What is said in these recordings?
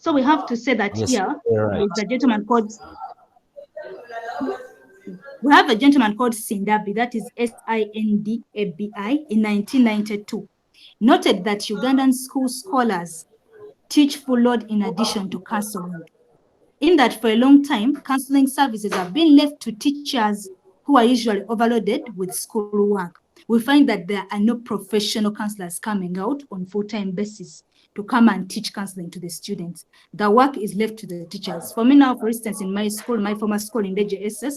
So we have to say that Yes, here right. there's a gentleman called, we have a gentleman called Sindabi, that is Sindabi, in 1992, noted that Ugandan school scholars teach full load in addition to counseling. In that for a long time, counseling services have been left to teachers who are usually overloaded with schoolwork. We find that there are no professional counselors coming out on full-time basis to come and teach counseling to the students. The work is left to the teachers. For me now, for instance, in my school, my former school in the JSS,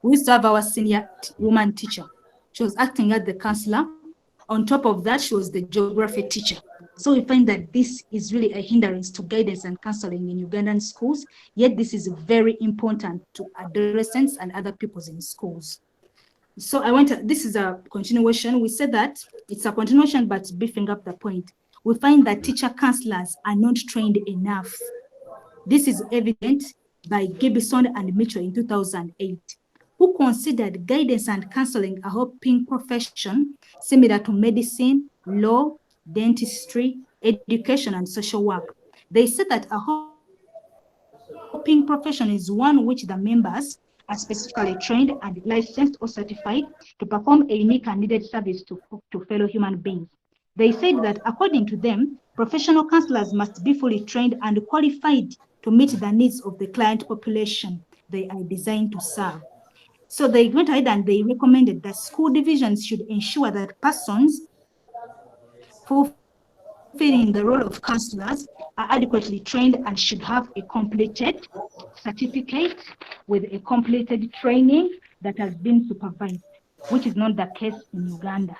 we used to have our senior woman teacher. She was acting as the counselor. On top of that, she was the geography teacher. So we find that this is really a hindrance to guidance and counseling in Ugandan schools, yet this is very important to adolescents and other pupils in schools. So this is a continuation. We said that it's a continuation, but beefing up the point. We find that teacher counselors are not trained enough. This is evident by Gibson and Mitchell in 2008, who considered guidance and counseling a helping profession similar to medicine, law, dentistry, education, and social work. They said that a helping profession is one which the members are specifically trained and licensed or certified to perform a unique and needed service to fellow human beings. They said that according to them, professional counselors must be fully trained and qualified to meet the needs of the client population they are designed to serve. So they went ahead and they recommended that school divisions should ensure that persons fulfilling the role of counselors are adequately trained and should have a completed certificate with a completed training that has been supervised, which is not the case in Uganda.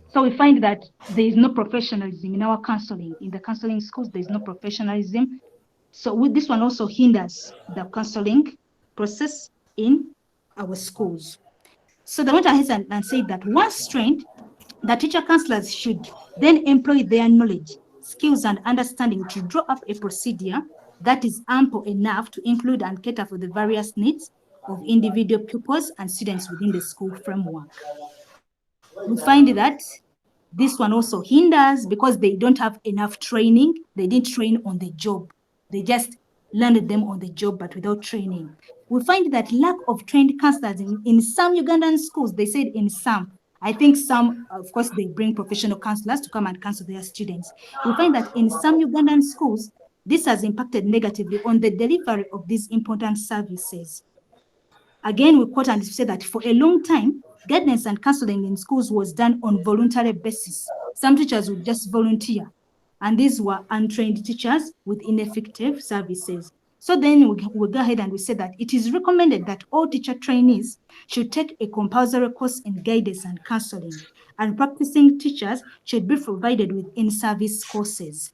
So we find that there is no professionalism in our counseling. In the counseling schools, there is no professionalism. So this one also hinders the counseling process in our schools. So they went ahead and said that once trained, the teacher counselors should then employ their knowledge, skills, and understanding to draw up a procedure that is ample enough to include and cater for the various needs of individual pupils and students within the school framework. We find that this one also hinders because they don't have enough training. They didn't train on the job. They just learned them on the job, but without training. We find that lack of trained counselors in some Ugandan schools, they said in some, I think some, of course, they bring professional counselors to come and counsel their students. We find that in some Ugandan schools, this has impacted negatively on the delivery of these important services. Again, we quote and say that for a long time, guidance and counseling in schools was done on voluntary basis. Some teachers would just volunteer, and these were untrained teachers with ineffective services. So then we go ahead and we say that it is recommended that all teacher trainees should take a compulsory course in guidance and counseling, and practicing teachers should be provided with in-service courses.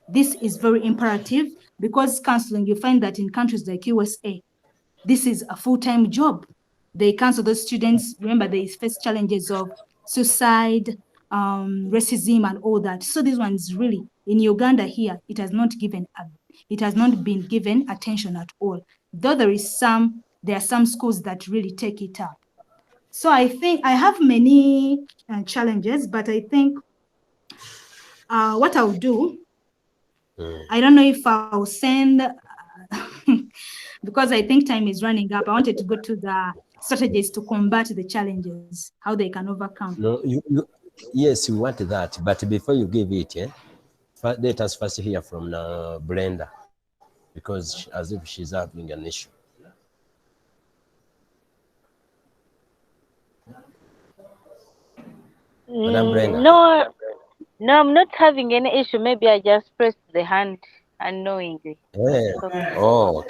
This is very imperative because counseling, you find that in countries like USA, this is a full-time job. They counsel those students. Remember, they face challenges of suicide, racism, and all that. So this one is really, in Uganda here, it has not been given attention at all. Though there are some schools that really take it up. So I think I have many challenges, but I think what I'll do, I don't know if I'll send, because I think time is running up. I wanted to go to the strategies to combat the challenges, how they can overcome. No, yes, you want that, but before you give it, let us first hear from Brenda, because as if she's having an issue. Madam Brenda. No, I'm not having any issue. Maybe I just pressed the hand unknowingly. Oh,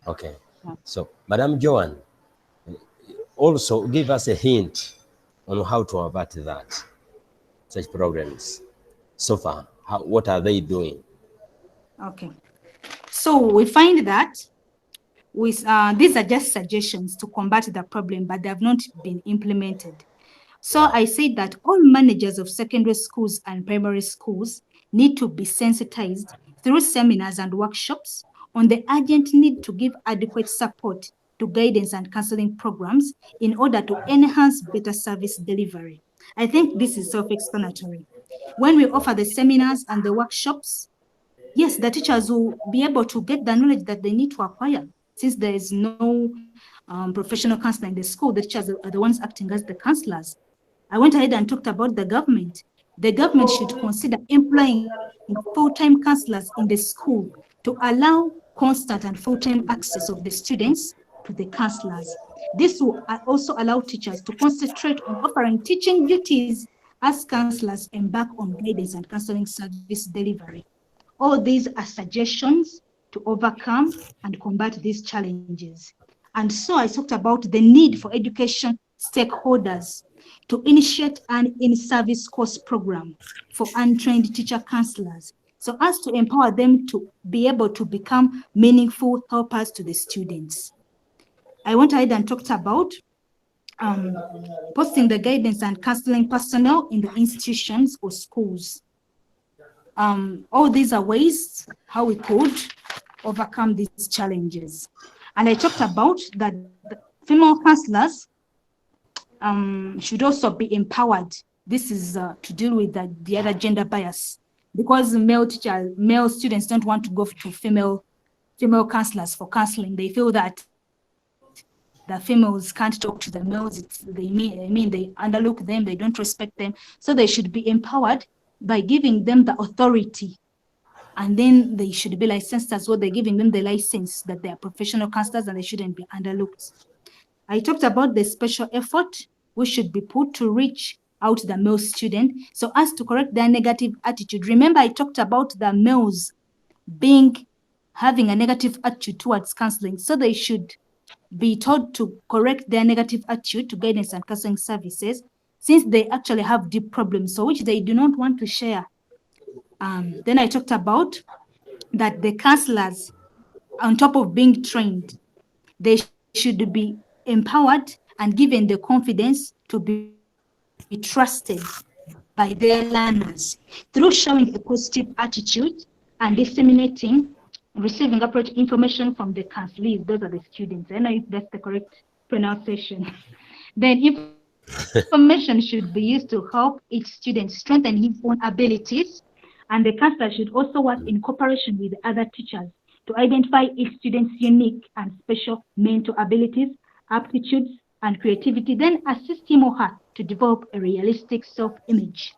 okay. So, Madam Joan, also give us a hint on how to avert such problems. So far, what are they doing? Okay. So we find that these are just suggestions to combat the problem, but they have not been implemented. So I said that all managers of secondary schools and primary schools need to be sensitized through seminars and workshops on the urgent need to give adequate support to guidance and counseling programs in order to enhance better service delivery. I think this is self-explanatory. When we offer the seminars and the workshops, yes, the teachers will be able to get the knowledge that they need to acquire. Since there is no professional counselor in the school, the teachers are the ones acting as the counselors. I went ahead and talked about the government. The government should consider employing full-time counselors in the school to allow constant and full-time access of the students to the counselors. This will also allow teachers to concentrate on offering teaching duties as counselors embark on guidance and counseling service delivery. All these are suggestions to overcome and combat these challenges. And so I talked about the need for education stakeholders to initiate an in-service course program for untrained teacher counselors so as to empower them to be able to become meaningful helpers to the students. I went ahead and talked about um, posting the guidance and counseling personnel in the institutions or schools. All these are ways how we could overcome these challenges. And I talked about that the female counselors should also be empowered. This is to deal with the other gender bias, because male students don't want to go to female counselors for counseling. They feel that the females can't talk to the males. They underlook them, they don't respect them. So they should be empowered by giving them the authority, and then they should be licensed as well. They're giving them the license that they are professional counselors and they shouldn't be underlooked. I talked about the special effort which should be put to reach out the male student so as to correct their negative attitude. Remember, I talked about the males having a negative attitude towards counseling, so they should be told to correct their negative attitude to guidance and counseling services, since they actually have deep problems, so which they do not want to share. Then I talked about that the counselors, on top of being trained, they should be empowered and given the confidence to be trusted by their learners through showing a positive attitude and disseminating, receiving appropriate information from the counselees. Those are the students. I know if that's the correct pronunciation. Then information should be used to help each student strengthen his own abilities. And the counselor should also work in cooperation with other teachers to identify each student's unique and special mental abilities, aptitudes, and creativity, then assist him or her to develop a realistic self-image.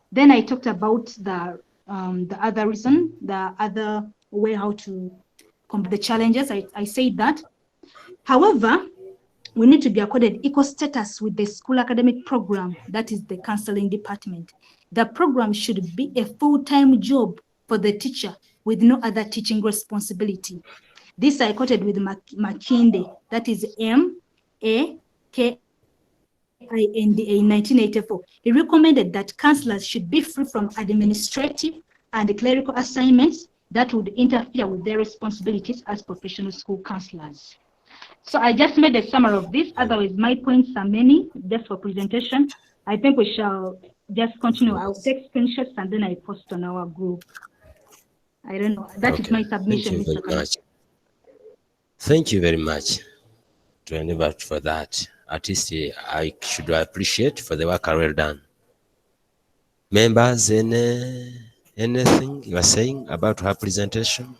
Then I talked about the other reason, the other way how to combat the challenges. I said that. However, we need to be accorded equal status with the school academic program, that is the counseling department. The program should be a full-time job for the teacher with no other teaching responsibility. This I quoted with McKinsey, that is MAKINDA in 1984. He recommended that counselors should be free from administrative and clerical assignments that would interfere with their responsibilities as professional school counselors. So I just made a summary of this. Otherwise, my points are many, just for presentation. I think we shall just continue. I'll take screenshots and then I post on our group. I don't know. That is my submission, Mr. Khan. Thank you very much to enable for that. At least I should appreciate for the work well done. Members, anything you are saying about her presentation?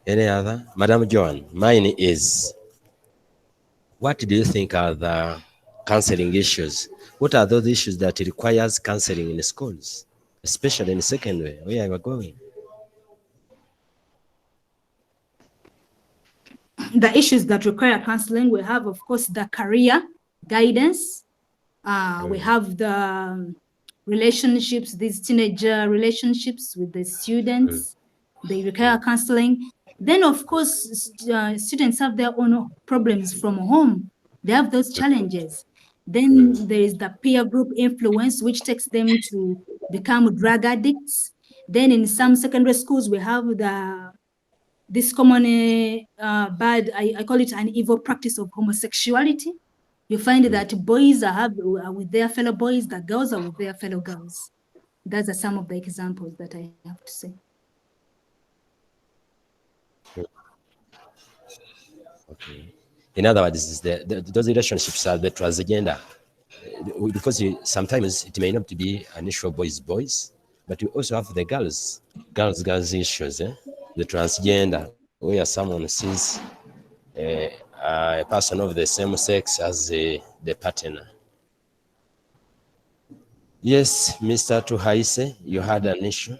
Any other? Madam John, mine is, what do you think are the counseling issues? What are those issues that requires counseling in schools, especially in secondary, where you are going? The issues that require counseling, we have, of course, the career guidance. We have the relationships, these teenager relationships with the students. They require counseling. Then, of course, students have their own problems from home. They have those challenges. Then there is the peer group influence, which takes them to become drug addicts. Then in some secondary schools, we have this common bad, I call it an evil practice of homosexuality. You find that boys are with their fellow boys, that girls are with their fellow girls. Those are some of the examples that I have to say. Okay. In other words, those relationships are the transgender. Because sometimes it may not be an issue of boys, but you also have the girls issues, the transgender, where someone sees a person of the same sex as the partner. Yes, Mr. Tuhaise, you had an issue.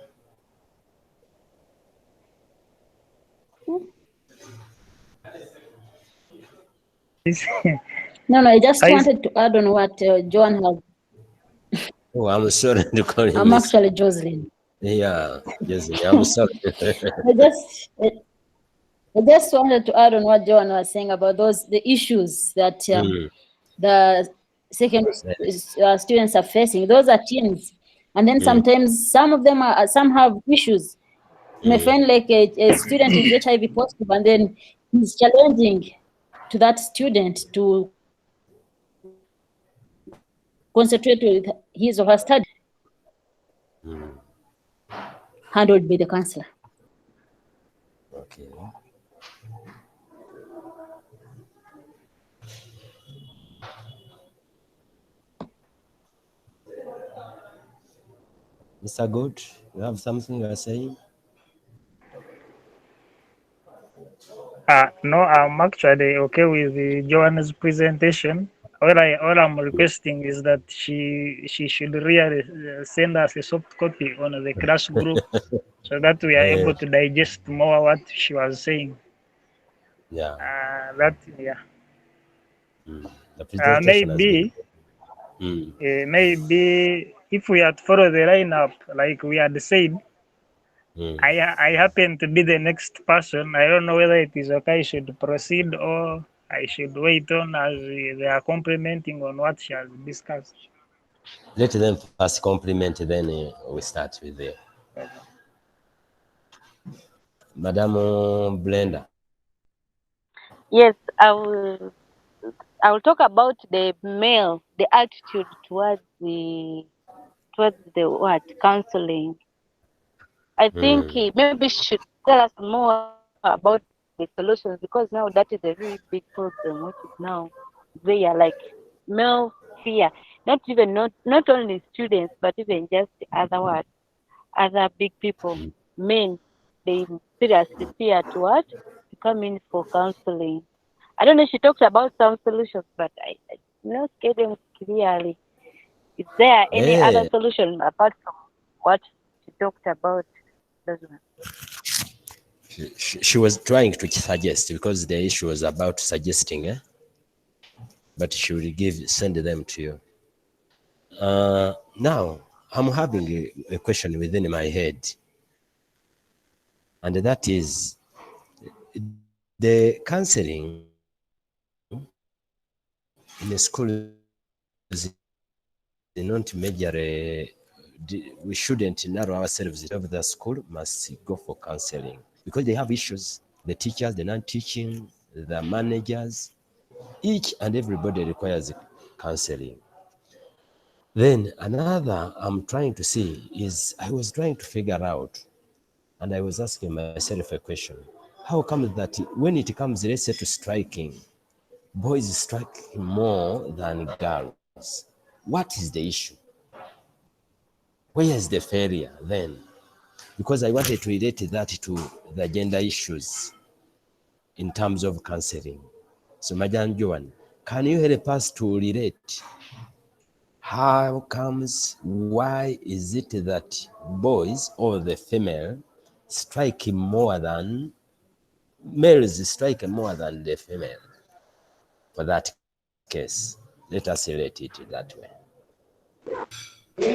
No, I just I, wanted to add on what Joan has. Oh, I'm sorry to call you I'm Miss. actually Jocelyn. Yeah, yes, I'm sorry. I just wanted to add on what Joan was saying about the issues that the secondary students are facing. Those are teens, and then sometimes some of them some have issues. You may find like a student is HIV positive, and then he's challenging to that student to concentrate with his or her study, handled by the counselor. Okay. Mr. Good, you have something you are saying? no, I'm actually okay with Joanne's presentation. All I'm requesting is that she should really send us a soft copy on the class group so that we are able to digest more what she was saying. Yeah. The presentation has been. Maybe if we had followed the lineup like we had said, I happen to be the next person. I don't know whether it is okay I should proceed or I should wait on as they are complimenting on what she has discussed. Let them first compliment, then we start with the Madam Blender. Yes, I will talk about the male, the attitude towards the what counseling. I think maybe she should tell us more about the solutions, because now that is a really big problem, which is now they are like male fear, not only students, but even just other big people, men, they seriously fear to what to come in for counseling. I don't know. She talks about some solutions, but I not get them clearly. Is there any other solution apart from what she talked about? Those ones? She was trying to suggest, because the issue was about suggesting, but she will send them to you. Now, I'm having a question within my head, and that is the counseling in a school is not major. We shouldn't narrow ourselves of the school must go for counseling, because they have issues. The teachers, the non-teaching, the managers, each and everybody requires counseling. Then another I'm trying to see is, I was trying to figure out, and I was asking myself a question: how come that when it comes, let's say, to striking, boys strike more than girls? What is the issue? Where is the failure then? Because I wanted to relate that to the gender issues in terms of counseling. So, Madam Joan, can you help us to relate? How comes, why is it that boys or the female strike more than males strike more than the female? For that case, let us relate it that way.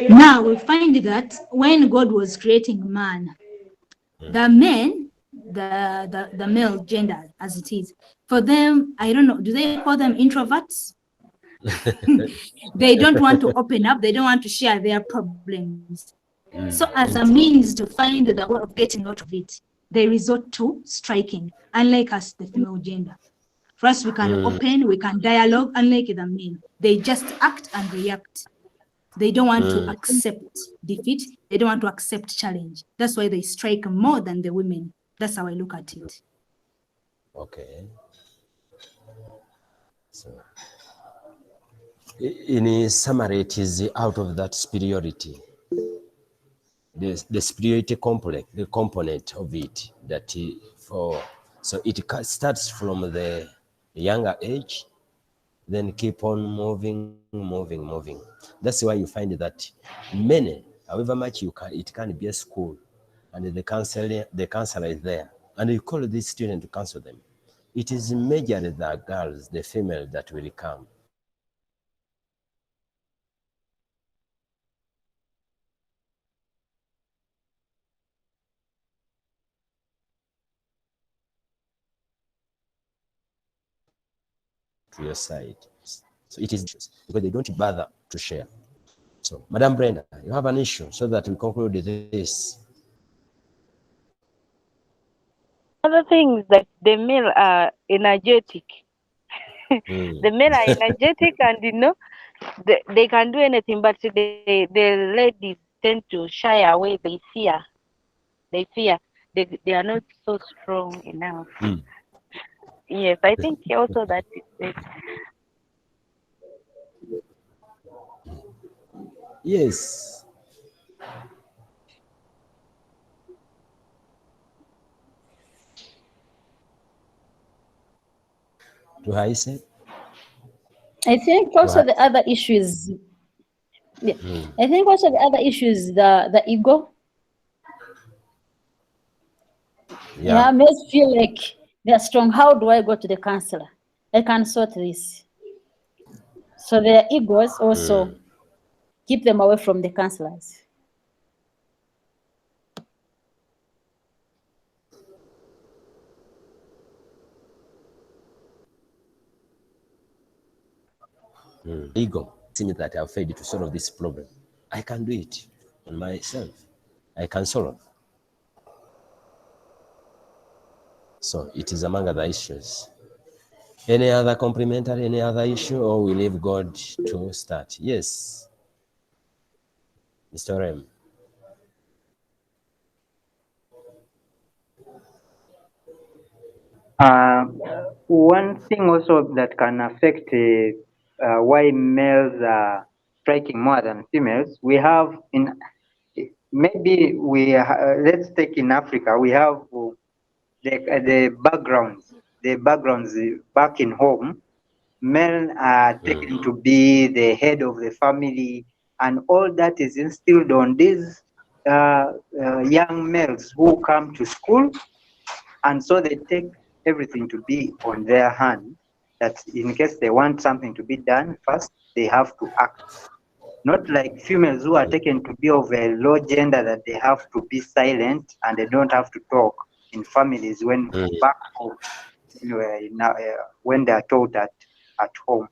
Now we find that when God was creating man, the men, the male gender as it is, for them, I don't know, do they call them introverts? They don't want to open up, they don't want to share their problems. So as a means to find the way of getting out of it, they resort to striking, unlike us, the female gender. For us, we can open, we can dialogue, unlike the men. They just act and react. They don't want to accept defeat. They don't want to accept challenge. That's why they strike more than the women. That's how I look at it. Okay. So, in summary, it is out of that superiority, the superiority complex, the component of it that so it starts from the younger age, then keep on moving. That's why you find that many, however much it can be a school, and the counselor is there, and you call this student to counsel them. It is majorly the girls, the female, that will come. To your side. So it is because they don't bother to share. So, Madam Brenda, you have an issue so that we conclude this. Other things that the male are energetic. The men are energetic, and they can do anything, but the ladies tend to shy away. They fear. They are not so strong enough. Yes, I think also that is it. Yes. To I say? I think also the other issue is, I think also the other issue is the ego. Yeah, males feel like they're strong. How do I go to the counselor? I can sort this. So their egos also keep them away from the counselors. Ego, seeing that I've failed to solve this problem. I can do it on myself. I can solve. So it is among other issues. Any other complementary, any other issue, or we leave God to start? Yes. Mr. Rem. One thing also that can affect why males are striking more than females, we have let's take in Africa, we have the backgrounds back in home. Men are taken to be the head of the family, and all that is instilled on these young males who come to school, and so they take everything to be on their hand, that in case they want something to be done first, they have to act. Not like females who are taken to be of a low gender, that they have to be silent and they don't have to talk in families when back home, when they are taught at home.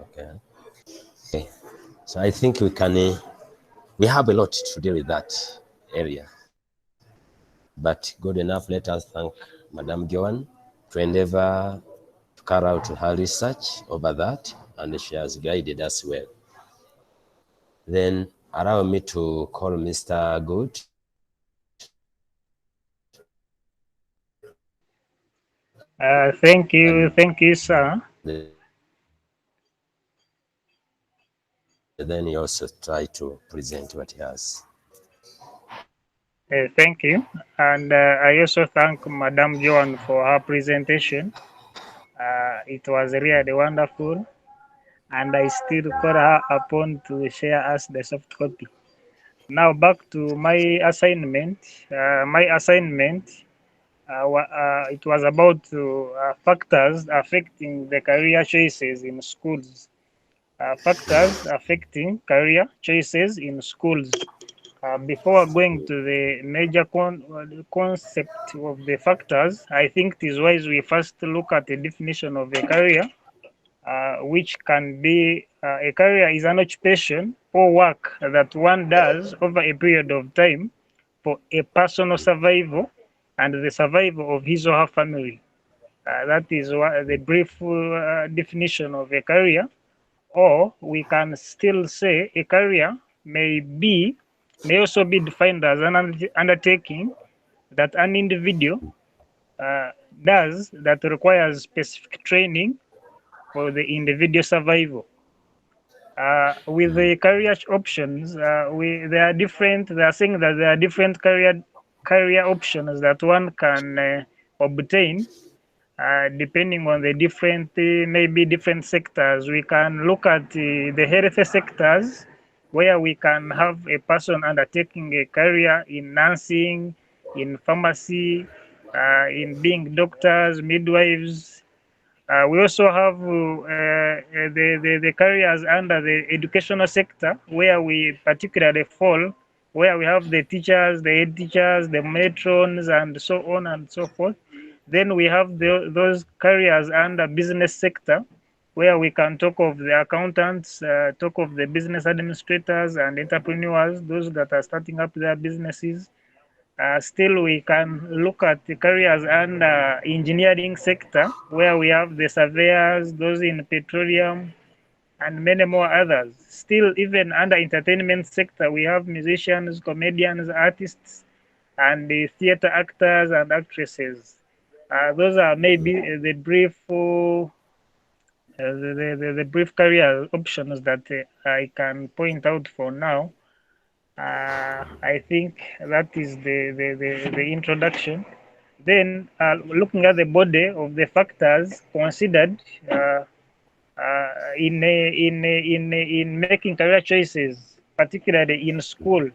Okay. So I think we have a lot to deal with that area. But good enough, let us thank Madam Joan to endeavor to carry out her research over that, and she has guided us well. Then allow me to call Mr. Good. Thank you, sir. Then he also try to present what he has. Thank you. And I also thank Madam Joan for her presentation. It was really wonderful. And I still call her upon to share us the soft copy. Now back to my assignment. It was about factors affecting the career choices in schools. Factors affecting career choices in schools. Before going to the major concept of the factors, I think it is wise we first look at the definition of a career, which can be a career is an occupation or work that one does over a period of time for a personal survival and the survival of his or her family. That is what the brief definition of a career. Or we can still say a career may also be defined as an undertaking that an individual does that requires specific training for the individual survival. With the career options, they are different. They are saying that there are different career options that one can obtain depending on the different, maybe different sectors. We can look at the health sectors where we can have a person undertaking a career in nursing, in pharmacy, in being doctors, midwives. We also have the careers under the educational sector where we particularly fall, where we have the teachers, the head teachers, the matrons, and so on and so forth. Then we have those careers under business sector, where we can talk of the accountants, talk of the business administrators and entrepreneurs, those that are starting up their businesses. Still, we can look at the careers under engineering sector, where we have the surveyors, those in petroleum, and many more others. Still, even under entertainment sector, we have musicians, comedians, artists, and the theater actors and actresses. Those are maybe the brief the brief career options that I can point out for now. I think that is the introduction. Then, looking at the body of the factors considered in making career choices, particularly in school,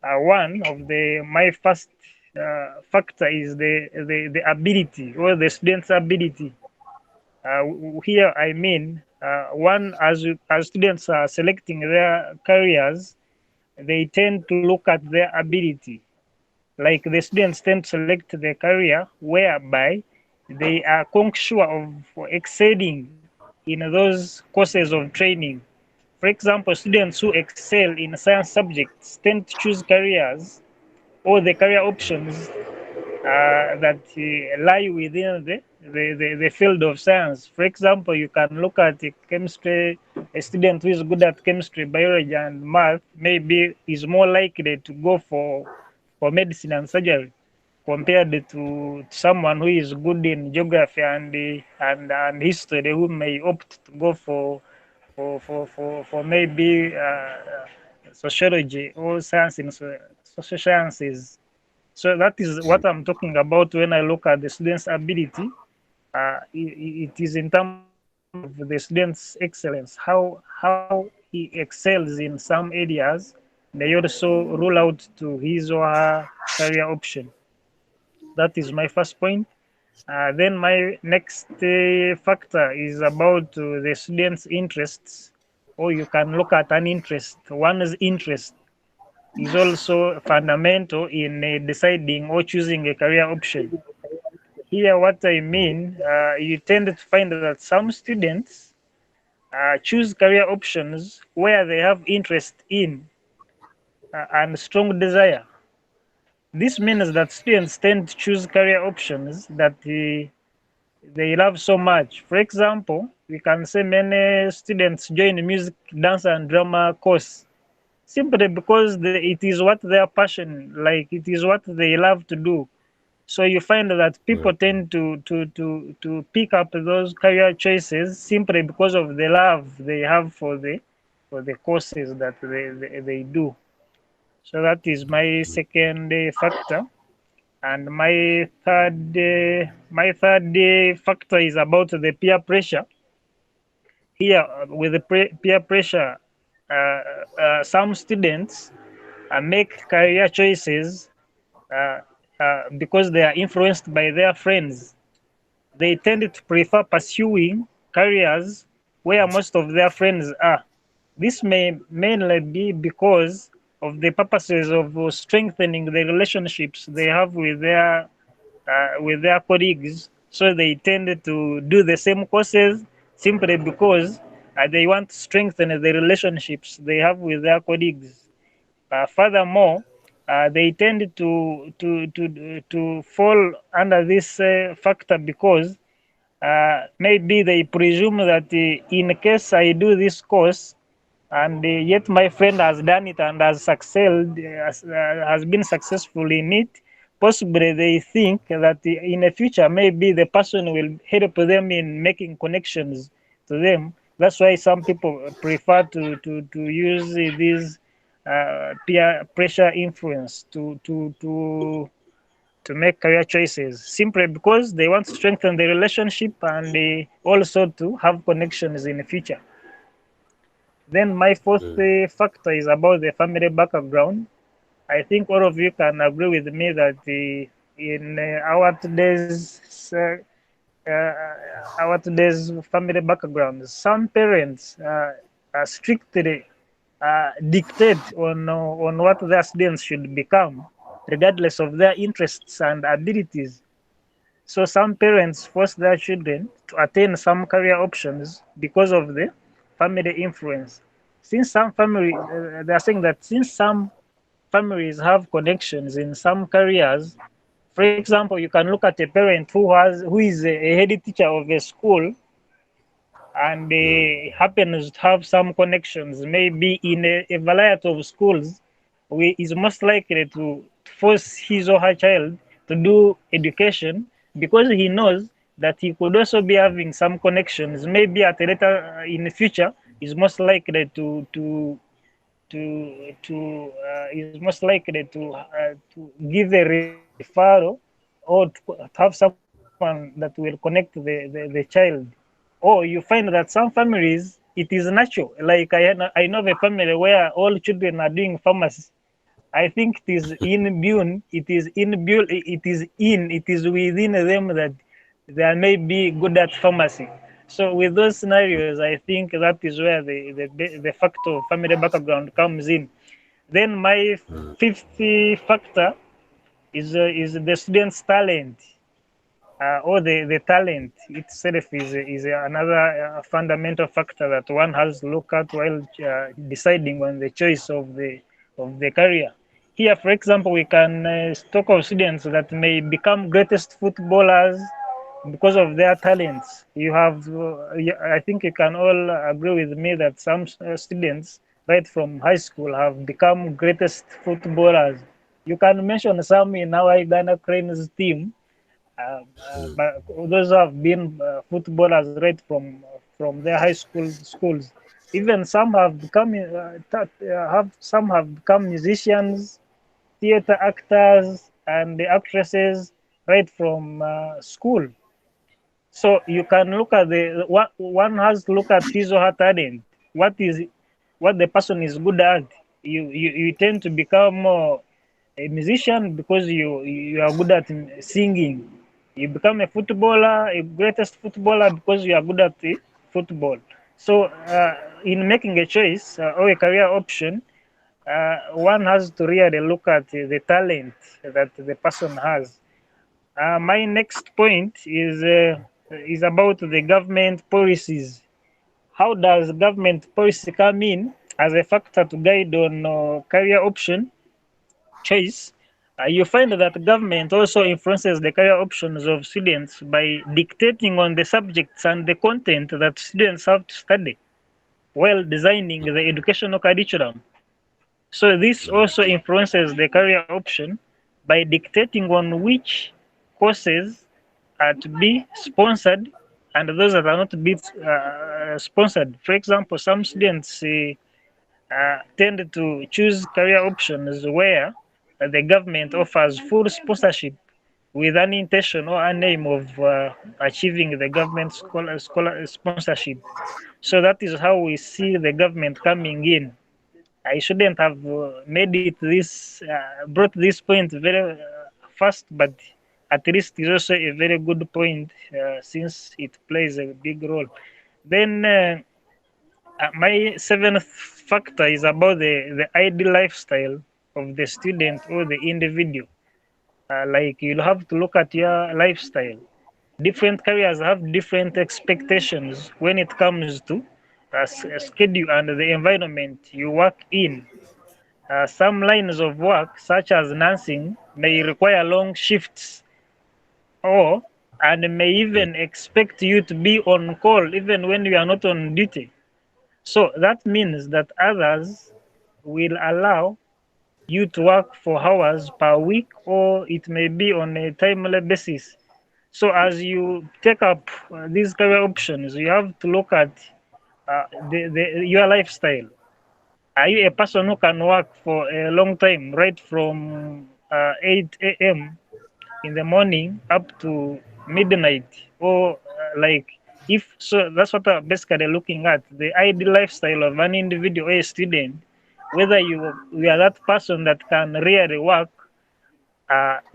one of the my first factor is the ability or the student's ability. Here I mean, one as students are selecting their careers, they tend to look at their ability. Like the students tend to select their career whereby they are sure of excelling in those courses of training. For example, students who excel in science subjects tend to choose careers or the career options that lie within the field of science. For example, you can look at chemistry. A student who is good at chemistry, biology, and math maybe is more likely to go for medicine and surgery compared to someone who is good in geography and history, who may opt to go for maybe sociology or science in social sciences. So that is what I'm talking about when I look at the student's ability. It is in terms of the student's excellence, how he excels in some areas. They also rule out to his or her career option. That is my first point. Then my next factor is about the student's interests, or you can look at an interest. One's interest is also fundamental in deciding or choosing a career option. Here, what I mean, you tend to find that some students choose career options where they have interest in and strong desire. This means that students tend to choose career options that they love so much. For example, we can say many students join music, dance, and drama course simply because it is what their passion, like it is what they love to do. So you find that people tend to pick up those career choices simply because of the love they have for the courses that they do. So that is my second factor. And my third factor is about the peer pressure. Here, with the peer pressure, some students make career choices because they are influenced by their friends. They tend to prefer pursuing careers where most of their friends are. This may mainly be because of the purposes of strengthening the relationships they have with their colleagues. So they tend to do the same courses simply because they want to strengthen the relationships they have with their colleagues. Furthermore, they tend to fall under this factor because maybe they presume that in case I do this course and yet my friend has done it and has excelled, has been successful in it, possibly they think that in the future maybe the person will help them in making connections to them. That's why some people prefer to use these peer pressure influence to make career choices, simply because they want to strengthen the relationship and also to have connections in the future. Then my fourth factor is about the family background. I think all of you can agree with me that in our today's family backgrounds, some parents strictly dictate on what their students should become, regardless of their interests and abilities. So some parents force their children to attain some career options because of the family influence. Since some family, they are saying that since some families have connections in some careers. For example, you can look at a parent who is a head teacher of a school and happens to have some connections, maybe in a variety of schools, is most likely to force his or her child to do education because he knows that he could also be having some connections. Maybe at a later in the future, is most likely is most likely to give a referral or to have someone that will connect the child. Or you find that some families it is natural. Like I know of a family where all children are doing pharmacy. I think it is inborn, it is within them that they may be good at pharmacy. So with those scenarios, I think that is where the factor of family background comes in. Then my fifth factor is the student's talent, or the talent itself is another fundamental factor that one has to look at while deciding on the choice of the career. Here, for example, we can talk of students that may become greatest footballers because of their talents. You have, I think you can all agree with me that some students right from high school have become greatest footballers. You can mention some in our Ghana Cranes team, but those have been footballers right from their high school schools. Even some have become some have become musicians, theater actors, and the actresses right from school. So you can look at the what one has to look at his or her talent. What the person is good at. You tend to become a musician because you are good at singing. You become a footballer, a greatest footballer because you are good at the football. So in making a choice or a career option, one has to really look at the talent that the person has. My next point is about the government policies. How does government policy come in as a factor to guide on career option choice? You find that the government also influences the career options of students by dictating on the subjects and the content that students have to study while designing the educational curriculum. So this also influences the career option by dictating on which courses are to be sponsored and those that are not to be sponsored. For example, some students tend to choose career options where the government offers full sponsorship with an intention or an aim of achieving the government sponsorship. So that is how we see the government coming in. I shouldn't have brought this point very fast, but at least it's also a very good point since it plays a big role. Then my seventh factor is about the ideal lifestyle of the student or the individual. Like you'll have to look at your lifestyle. Different careers have different expectations when it comes to schedule and the environment you work in. Some lines of work, such as nursing, may require long shifts or and may even expect you to be on call even when you are not on duty. So that means that others will allow you to work for hours per week, or it may be on a timely basis. So as you take up these career options, you have to look at your lifestyle. Are you a person who can work for a long time, right from 8 a.m. in the morning up to midnight, or like, if so, that's what I'm basically looking at, the ideal lifestyle of an individual or a student, whether you are that person that can really work,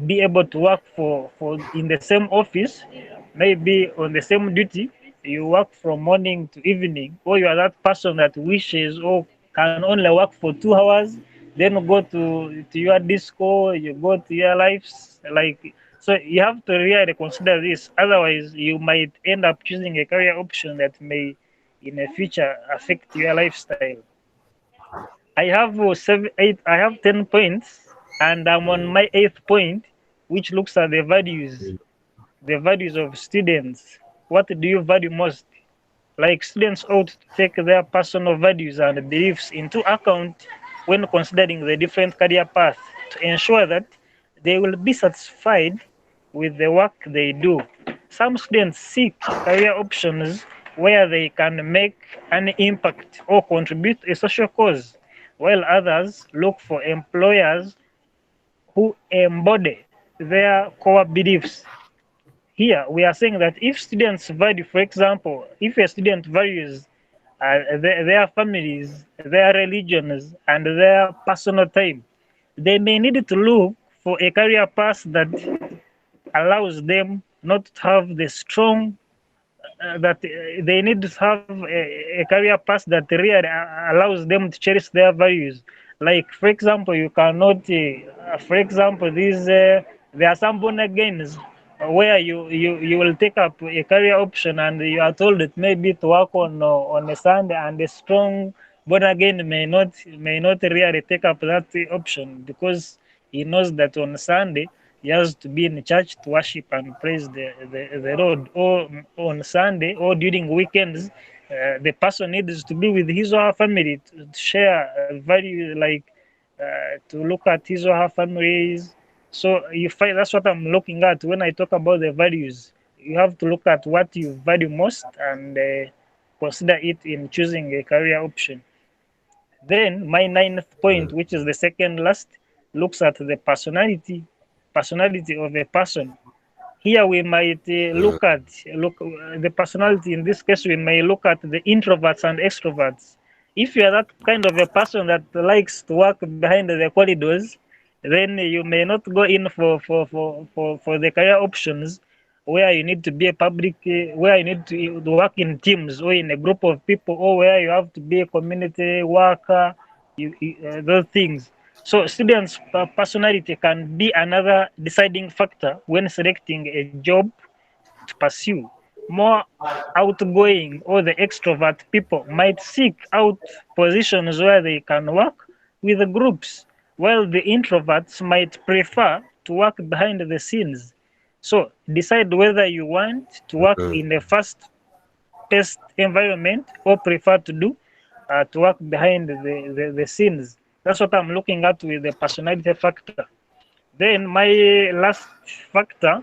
be able to work for in the same office, maybe on the same duty, you work from morning to evening, or you are that person that wishes or can only work for 2 hours, then go to your disco, you go to your lives, like, so you have to really consider this. Otherwise, you might end up choosing a career option that may, in the future, affect your lifestyle. I have 8. I have 10 points, and I'm on my eighth point, which looks at the values of students. What do you value most? Like, students ought to take their personal values and beliefs into account when considering the different career paths to ensure that they will be satisfied with the work they do. Some students seek career options where they can make an impact or contribute a social cause, while others look for employers who embody their core beliefs. Here, we are saying that if students value, for example, if a student values their families, their religions, and their personal time, they may need to look for a career path that allows them not to have the strong that they need to have a career path that really allows them to cherish their values. Like, for example, you cannot, for example, there are some born agains where you will take up a career option and you are told it maybe to work on a Sunday, and a strong born again may not really take up that option because he knows that on Sunday he has to be in church to worship and praise the Lord. Or on Sunday or during weekends, the person needs to be with his or her family to share value, like to look at his or her families. So you find that's what I'm looking at when I talk about the values. You have to look at what you value most and consider it in choosing a career option. Then my ninth point, which is the second last, looks at the personality of a person. Here we might look the personality. In this case, we may look at the introverts and extroverts. If you are that kind of a person that likes to work behind the corridors, then you may not go in for the career options where you need to be a public, where you need to work in teams or in a group of people, or where you have to be a community worker, those things. So students' personality can be another deciding factor when selecting a job to pursue. More outgoing or the extrovert people might seek out positions where they can work with the groups, while the introverts might prefer to work behind the scenes. So decide whether you want to work in a fast-paced environment or prefer to work behind the scenes. That's what I'm looking at with the personality factor. Then my last factor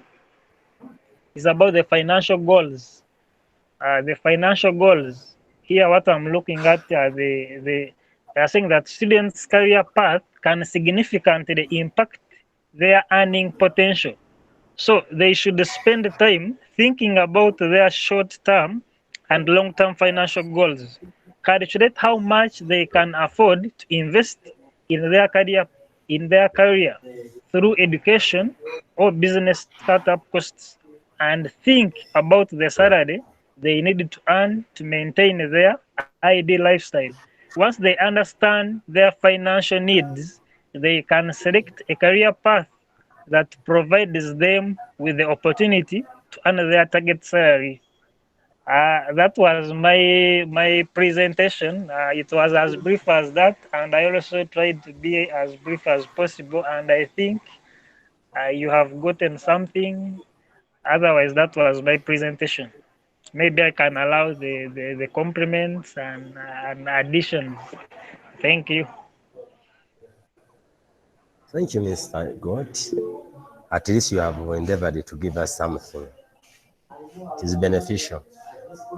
is about the financial goals. The financial goals. Here, what I'm looking at are they are saying that students' career path can significantly impact their earning potential. So they should spend time thinking about their short-term and long-term financial goals. Calculate how much they can afford to invest in their career through education or business startup costs, and think about the salary they need to earn to maintain their ideal lifestyle. Once they understand their financial needs, they can select a career path that provides them with the opportunity to earn their target salary. That was my presentation. It was as brief as that, and I also tried to be as brief as possible. And I think you have gotten something. Otherwise, that was my presentation. Maybe I can allow the compliments and additions. Thank you. Thank you, Mr. God. At least you have endeavored to give us something. It is beneficial.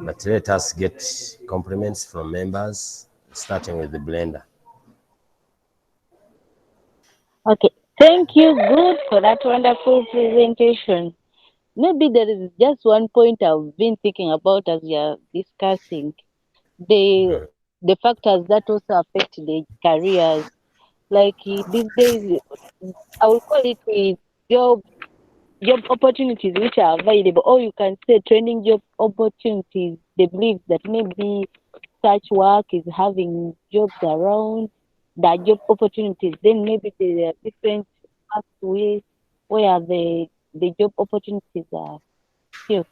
But let us get compliments from members, starting with the blender. Okay, thank you, good, for that wonderful presentation. Maybe there is just one point I've been thinking about as we are discussing the factors that also affect the careers. Like these days, I will call it job opportunities which are available, or you can say training job opportunities. They believe that maybe such work is having jobs around that job opportunities. Then maybe there are different pathways where the job opportunities are few.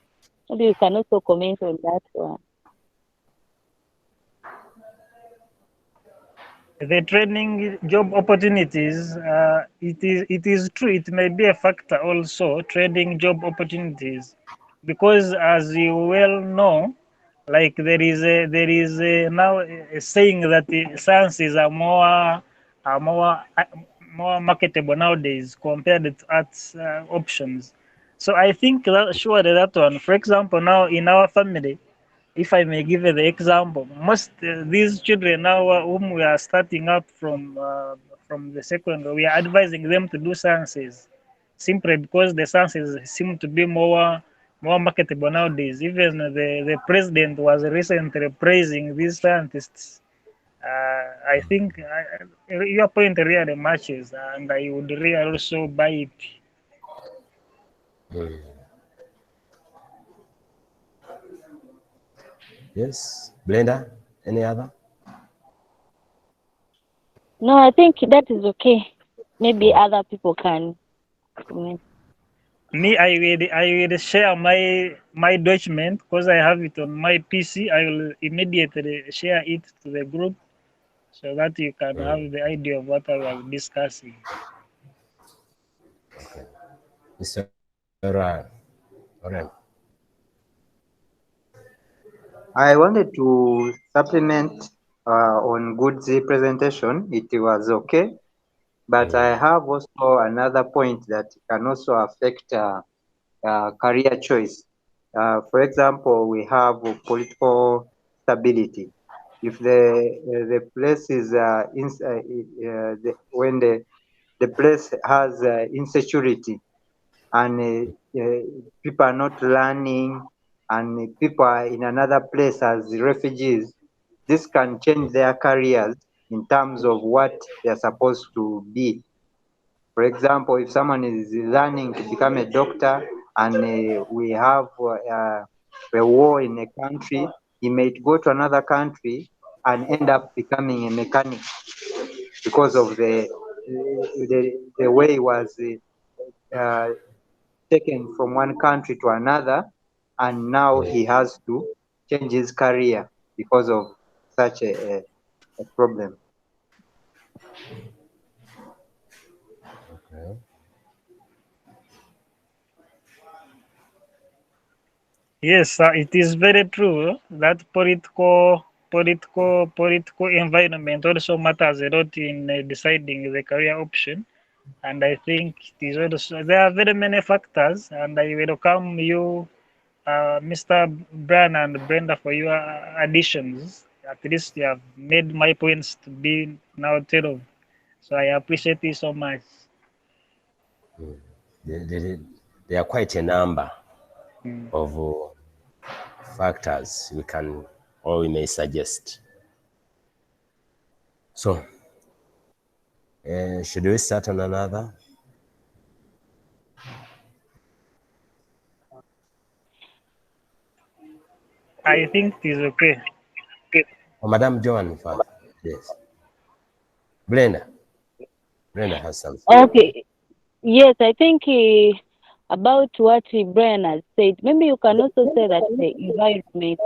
Maybe you can also comment on that one. The training job opportunities, it is true. It may be a factor also, training job opportunities, because as you well know, like there is now a saying that the sciences are more marketable nowadays compared to arts options. So I think that surely that one. For example, now in our family, if I may give you the example, most these children now whom we are starting up from the secondary, we are advising them to do sciences, simply because the sciences seem to be more marketable nowadays. Even the president was recently praising these scientists. I think your point really matches, and I would really also buy it. Yes, blender, any other? No, I think that is okay. Maybe other people can comment. Me, I will share my document because I have it on my PC. I will immediately share it to the group so that you can have the idea of what I was discussing. Mr. Ryan. I wanted to supplement on Good's presentation. It was okay, but I have also another point that can also affect career choice. For example, we have political stability. If the place is when the place has insecurity and people are not learning and people are in another place as refugees, this can change their careers in terms of what they're supposed to be. For example, if someone is learning to become a doctor and we have a war in a country, he may go to another country and end up becoming a mechanic because of the way he was uh, taken from one country to another, and now he has to change his career because of such a problem. Okay. Yes, it is very true that political environment also matters a lot in deciding the career option. And I think it is also, there are very many factors, and I welcome you, Mr. Brian and Brenda, for your additions. At least you have made my points to be now 12. So I appreciate it so much. There are quite a number of factors we can or we may suggest. So, should we start on another? I think it is okay. Oh, Madam Joan first. Yes. Brenda. Brenda has something. Okay. Yes, I think about what Brian has said. Maybe you can also say that the environment.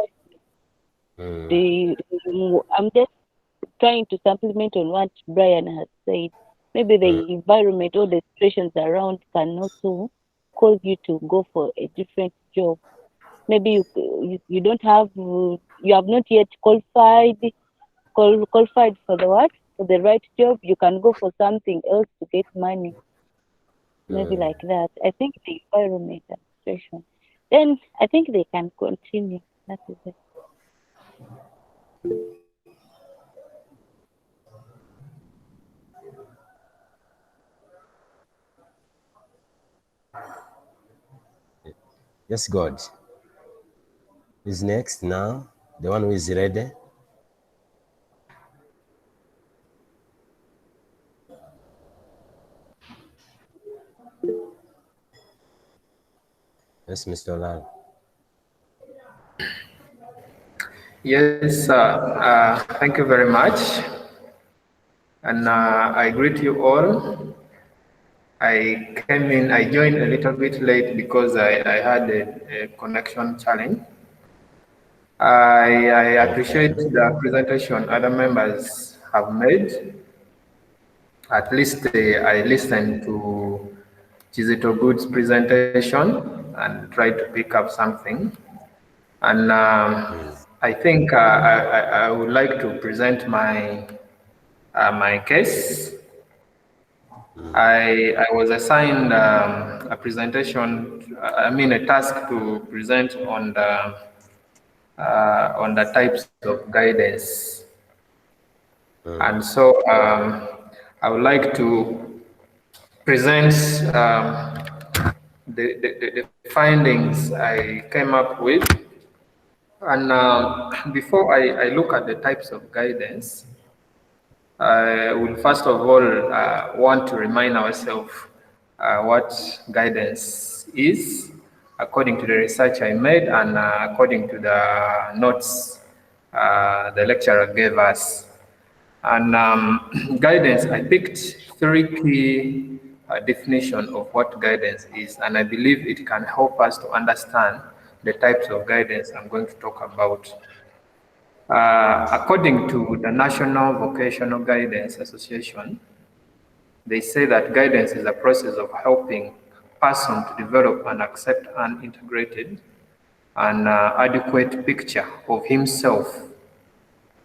I'm just trying to supplement on what Brian has said. Maybe the environment or the situations around can also cause you to go for a different job. Maybe you don't have you have not yet qualified for the what for the right job, you can go for something else to get money. Maybe like that. I think the environment and situation. Then I think they can continue. That is it. Yes, God. Who's next now? The one who is ready. Yes, Mr. Lal. Yes, thank you very much. And I greet you all. I joined a little bit late because I had a connection challenge. I appreciate the presentation other members have made. At least I listened to Chizito Good's presentation and tried to pick up something. And I think I would like to present my case. I was assigned a presentation, a task to present on the types of guidance. And so I would like to present the findings I came up with. And before I look at the types of guidance, I will first of all want to remind ourselves what guidance is, according to the research I made and according to the notes the lecturer gave us. And guidance, I picked three key definitions of what guidance is, and I believe it can help us to understand the types of guidance I'm going to talk about. According to the National Vocational Guidance Association, they say that guidance is a process of helping a person to develop and accept an integrated and adequate picture of himself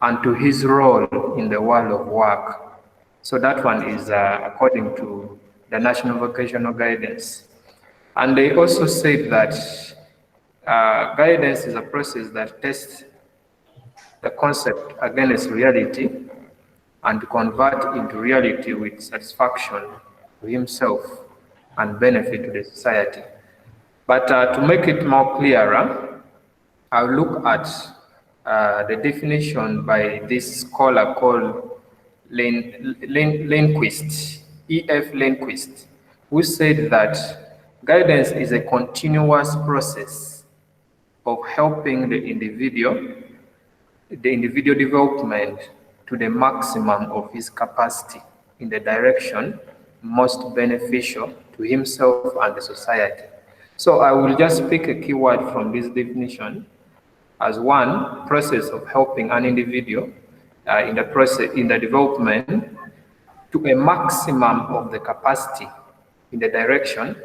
and to his role in the world of work. So that one is according to the National Vocational Guidance. And they also said that guidance is a process that tests the concept against reality and to convert into reality with satisfaction to himself and benefit to the society. But to make it more clearer, I'll look at the definition by this scholar called Lindquist, E.F. Lindquist, who said that guidance is a continuous process of helping the individual development to the maximum of his capacity in the direction most beneficial to himself and the society. So I will just pick a keyword from this definition as one process of helping an individual in the development to a maximum of the capacity in the direction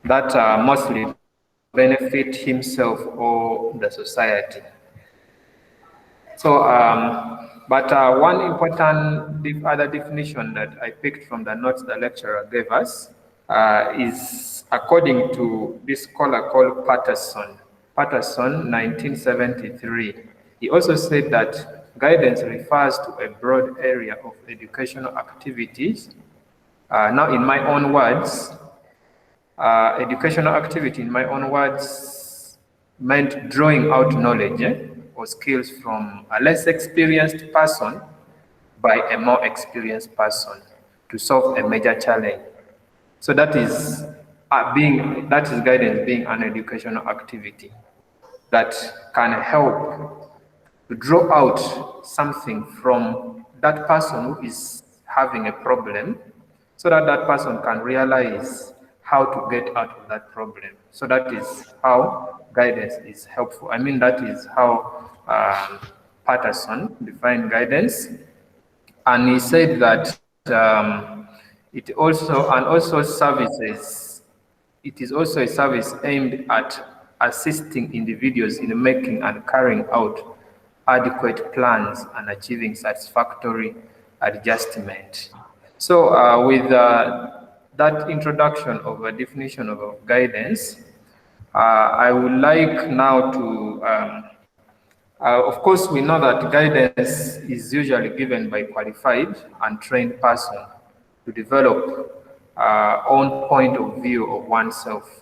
that mostly benefit himself or the society. So, but one important other definition that I picked from the notes the lecturer gave us is according to this scholar called Patterson, 1973. He also said that guidance refers to a broad area of educational activities. Now, in my own words, educational activity, in my own words, meant drawing out knowledge or skills from a less experienced person by a more experienced person to solve a major challenge. So that is guidance being an educational activity that can help to draw out something from that person who is having a problem so that that person can realize how to get out of that problem. So that is how guidance is helpful. I mean, that is how Patterson defined guidance. And he said that it is also a service aimed at assisting individuals in making and carrying out adequate plans and achieving satisfactory adjustment. So with that introduction of a definition of guidance, I would like now to, of course, we know that guidance is usually given by qualified and trained person to develop own point of view of oneself.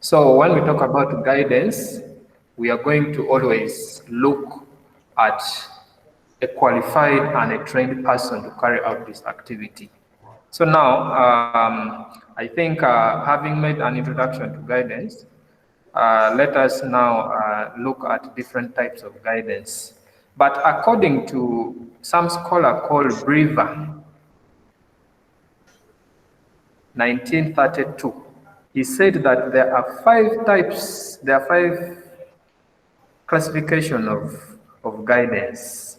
So when we talk about guidance, we are going to always look at a qualified and a trained person to carry out this activity. So now, I think having made an introduction to guidance, let us now look at different types of guidance. But according to some scholar called Brewer, 1932, he said that there are 5 classification of guidance,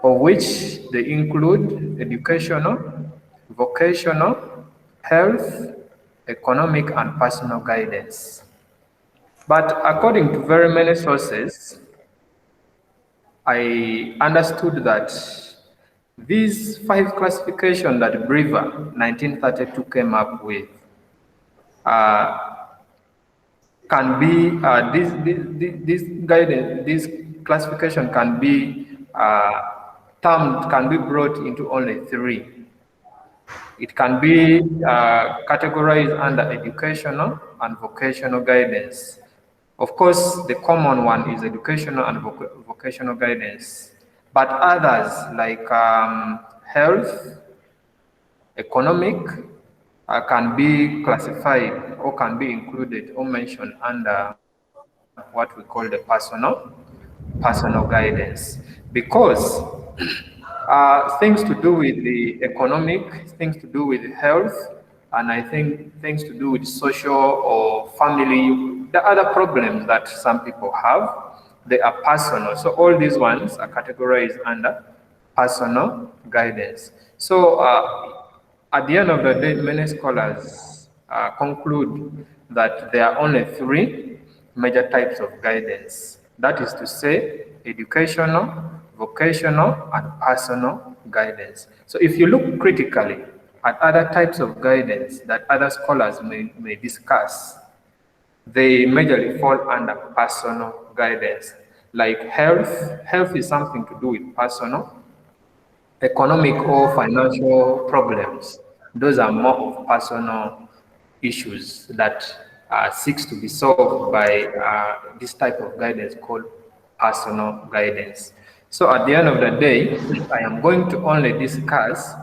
of which they include educational, vocational, health, economic, and personal guidance. But according to very many sources, I understood that these 5 classifications that Brewer, 1932, came up with can be, this guidance, this classification can be can be brought into only 3. It can be categorized under educational and vocational guidance. Of course, the common one is educational and vocational guidance, but others like health, economic, can be classified or can be included or mentioned under what we call the personal guidance, because things to do with the economic, things to do with health, and I think things to do with social or family, the other problems that some people have, they are personal. So all these ones are categorized under personal guidance. So at the end of the day, many scholars conclude that there are only 3 major types of guidance. That is to say, educational, vocational, and personal guidance. So if you look critically at other types of guidance that other scholars may discuss, they majorly fall under personal guidance. Like health, health is something to do with personal. Economic or financial problems, those are more of personal issues that seeks to be solved by this type of guidance called personal guidance. So at the end of the day, I am going to only discuss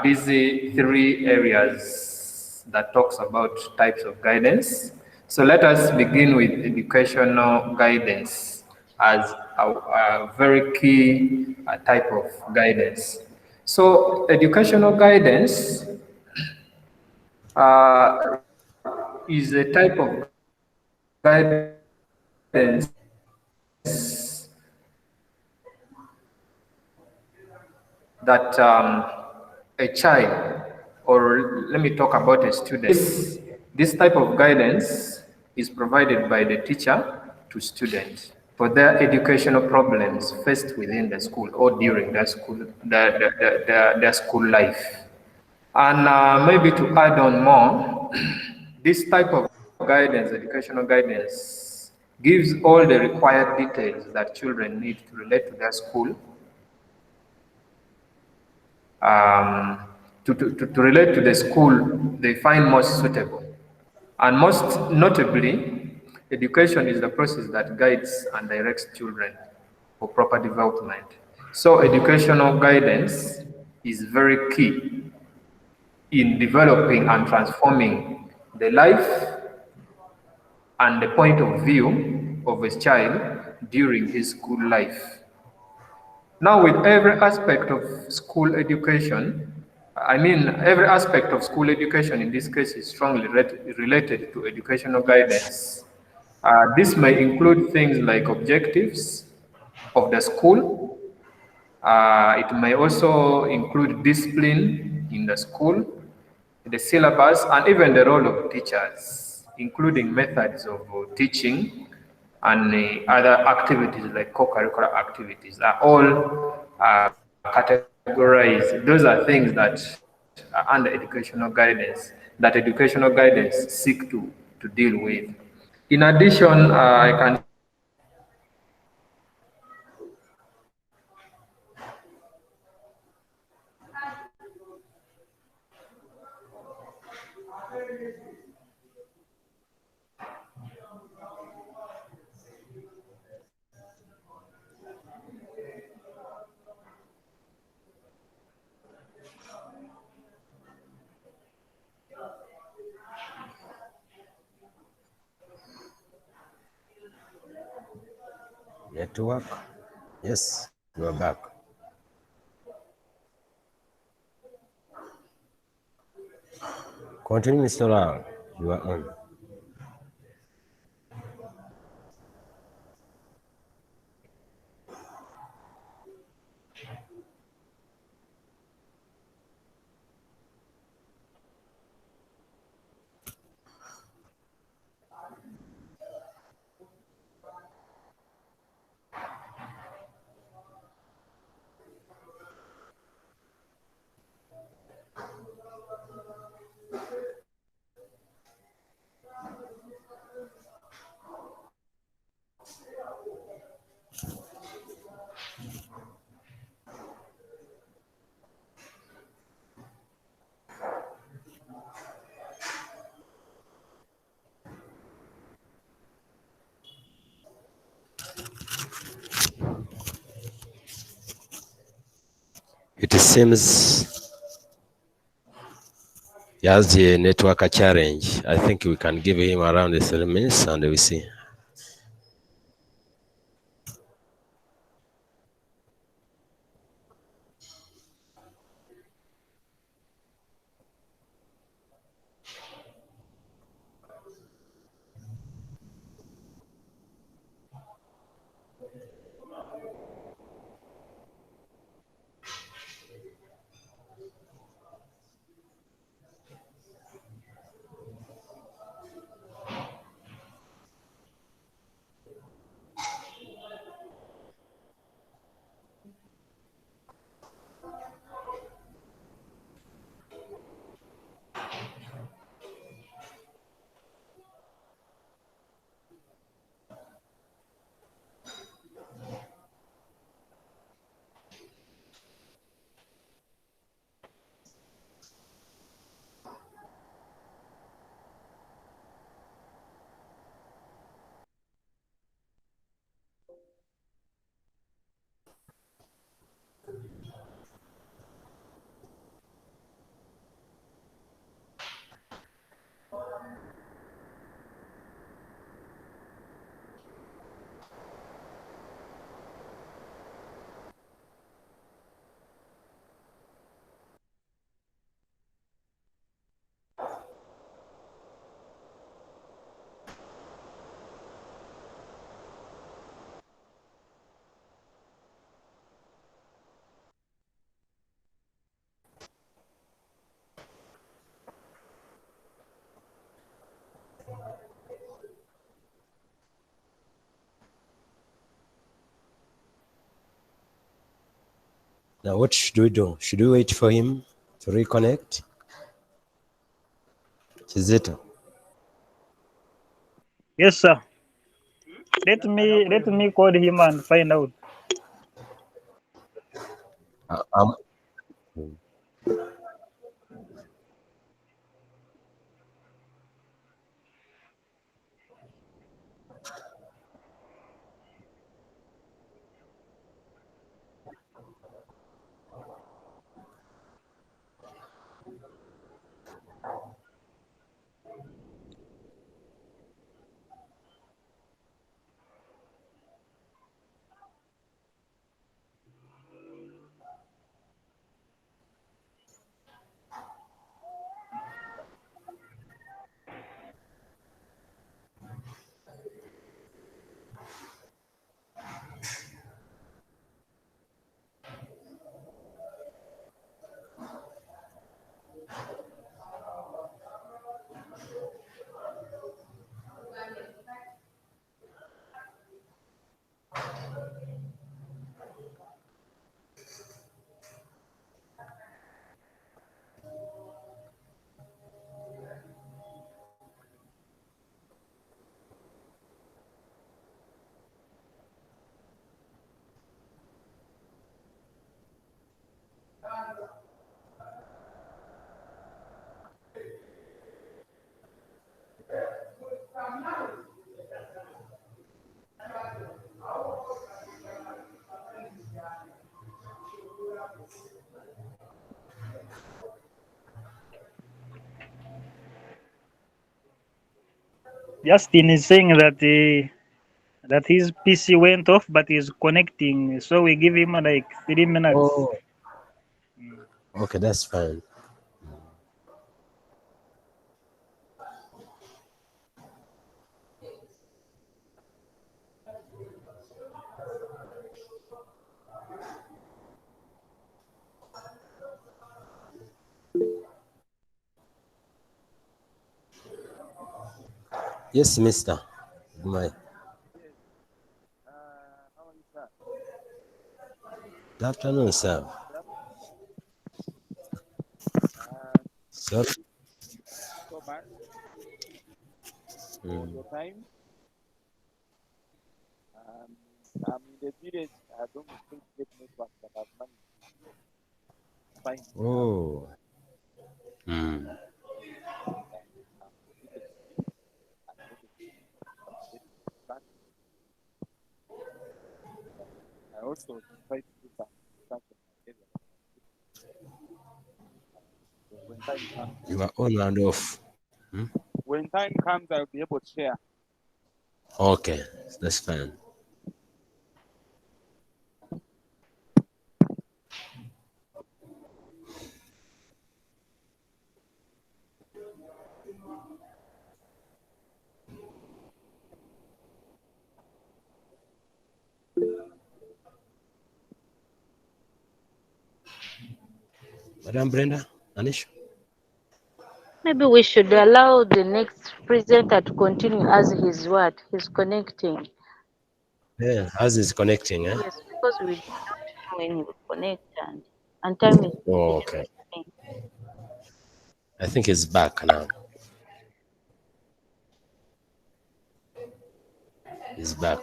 these 3 areas that talks about types of guidance. So let us begin with educational guidance as a very key type of guidance. So educational guidance is a type of guidance that a child, or let me talk about a student. This type of guidance is provided by the teacher to students for their educational problems faced within the school or during their school, their school life. And maybe to add on more, this type of guidance, educational guidance, gives all the required details that children need to relate to their school, to relate to the school they find most suitable. And most notably, education is the process that guides and directs children for proper development. So educational guidance is very key in developing and transforming the life and the point of view of a child during his school life. Now, with every aspect of school education, every aspect of school education in this case is strongly related to educational guidance. This may include things like objectives of the school. It may also include discipline in the school, the syllabus, and even the role of teachers, including methods of teaching and other activities like co-curricular activities are all categorized. Those are things that are under educational guidance, that educational guidance seek to deal with. In addition, I can Network. Yes, you are back. Continue, Mr. Lal. You are on. It seems he has a network challenge. I think we can give him around 3 minutes and we see. Now, what should we do? Should we wait for him to reconnect? Chizito. Yes, sir. Let me call him and find out. Um, Justin is saying that that his PC went off, but he's connecting. So we give him like 3 minutes. Oh, okay, that's fine. Yes, Mister. My. Good afternoon, sir. So, your time. I'm in the village. I don't think get network, but I've managed to find. oh. Mm. I also try to do some research on my area. When time comes, You are on and off. Hmm? when time comes, I'll be able to share. Okay, that's fine. Madam Brenda, Anish. Maybe we should allow the next presenter to continue as he's connecting. Yeah, as is connecting, eh? Yes, because we don't know when he will connect and time is Oh, okay. everything. I think he's back now. He's back.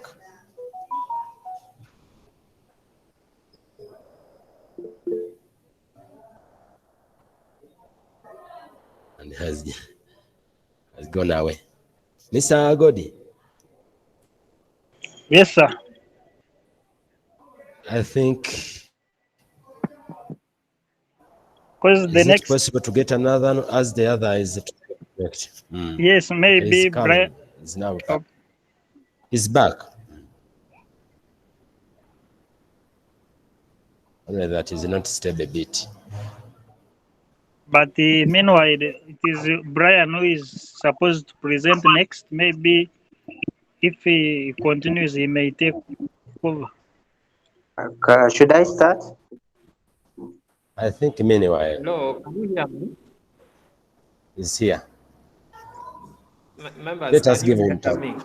And has gone away. Mr. Agodi, Yes, sir. I think, Because the is it next, possible to get another one as the other is correct? yes, Okay, he's maybe Brian. coming. He's now back. Oh, He's back. Only that is not stable bit. but meanwhile, it is Brian who is supposed to present next. Maybe if he continues, he may take over. Should I start? I think meanwhile Hello, can you hear me? he's here. Members, Let us can you give him hear time. me?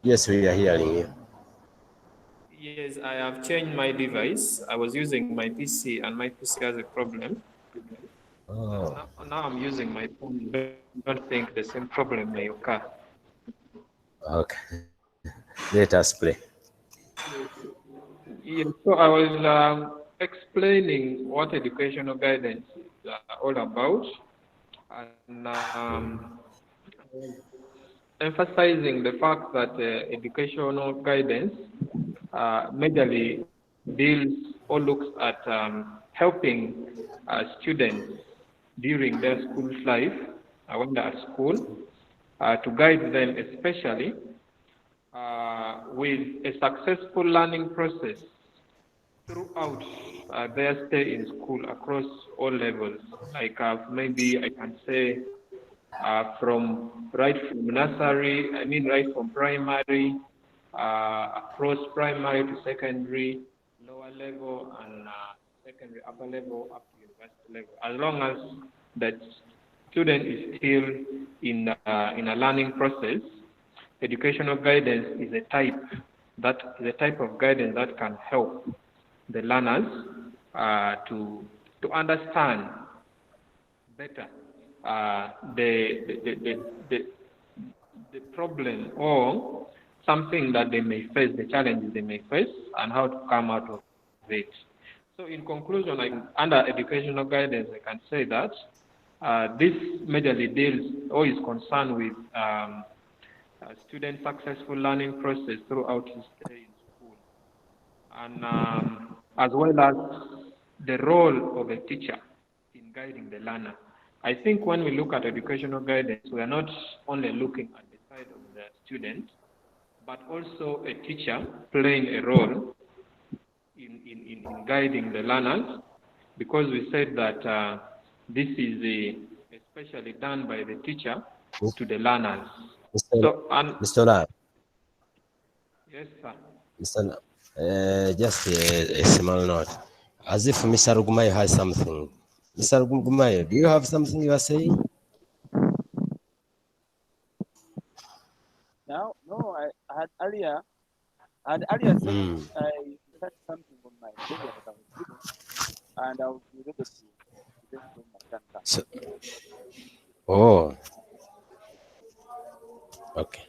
Yes, we are hearing you. Yes, I have changed my device. I was using my PC and my PC has a problem. Oh, Now I'm using my phone. Don't think the same problem may occur. okay. Let us play. Yes, so I was explaining what educational guidance is all about, and emphasizing the fact that educational guidance majorly deals or looks at helping students during their school life, when they're at school, to guide them especially with a successful learning process throughout their stay in school across all levels. Like maybe I can say right from nursery, right from primary, across primary to secondary, lower level, and secondary, upper level, up to university level. As long as that student is still in a learning process, educational guidance is a type of guidance that can help the learners to understand better the problem or something that they may face, the challenges they may face, and how to come out of it. So, in conclusion, under educational guidance, I can say that this majorly deals or is concerned with student successful learning process throughout his stay in school, and as well as the role of a teacher in guiding the learner. I think when we look at educational guidance, we are not only looking at the side of the student, but also a teacher playing a role in guiding the learners, because we said that this is especially done by the teacher to the learners. Mr. Ola. Yes, sir. Mr. Just a small note. As if Mr. Rugumayo has something. Mr. Rugumayo, do you have something you are saying? Now, no, I had earlier said I start something on my program that I was given, and I'll be ready to present when my turn comes. So, oh, okay.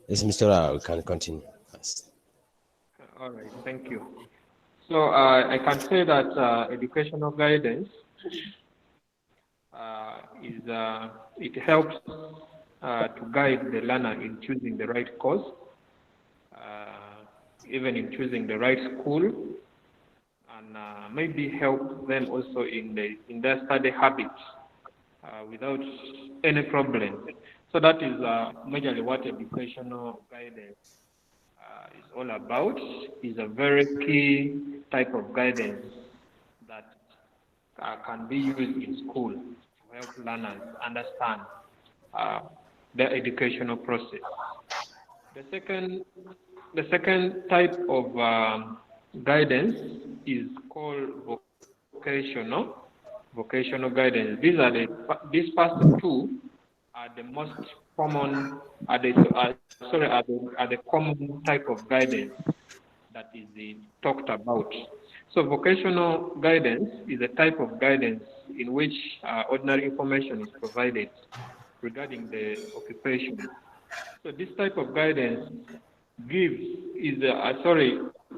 Yes, Mr. Ola, we can continue first. All right, thank you. So I can say that educational guidance it helps to guide the learner in choosing the right course, even in choosing the right school, and maybe help them also in their study habits without any problem. So that is majorly what educational guidance is all about. Is a very key type of guidance that can be used in school to help learners understand their educational process. The second type of guidance is called vocational guidance. These first two are the most common, are the common type of guidance that is talked about. So vocational guidance is a type of guidance in which ordinary information is provided regarding the occupation. So this type of guidance deals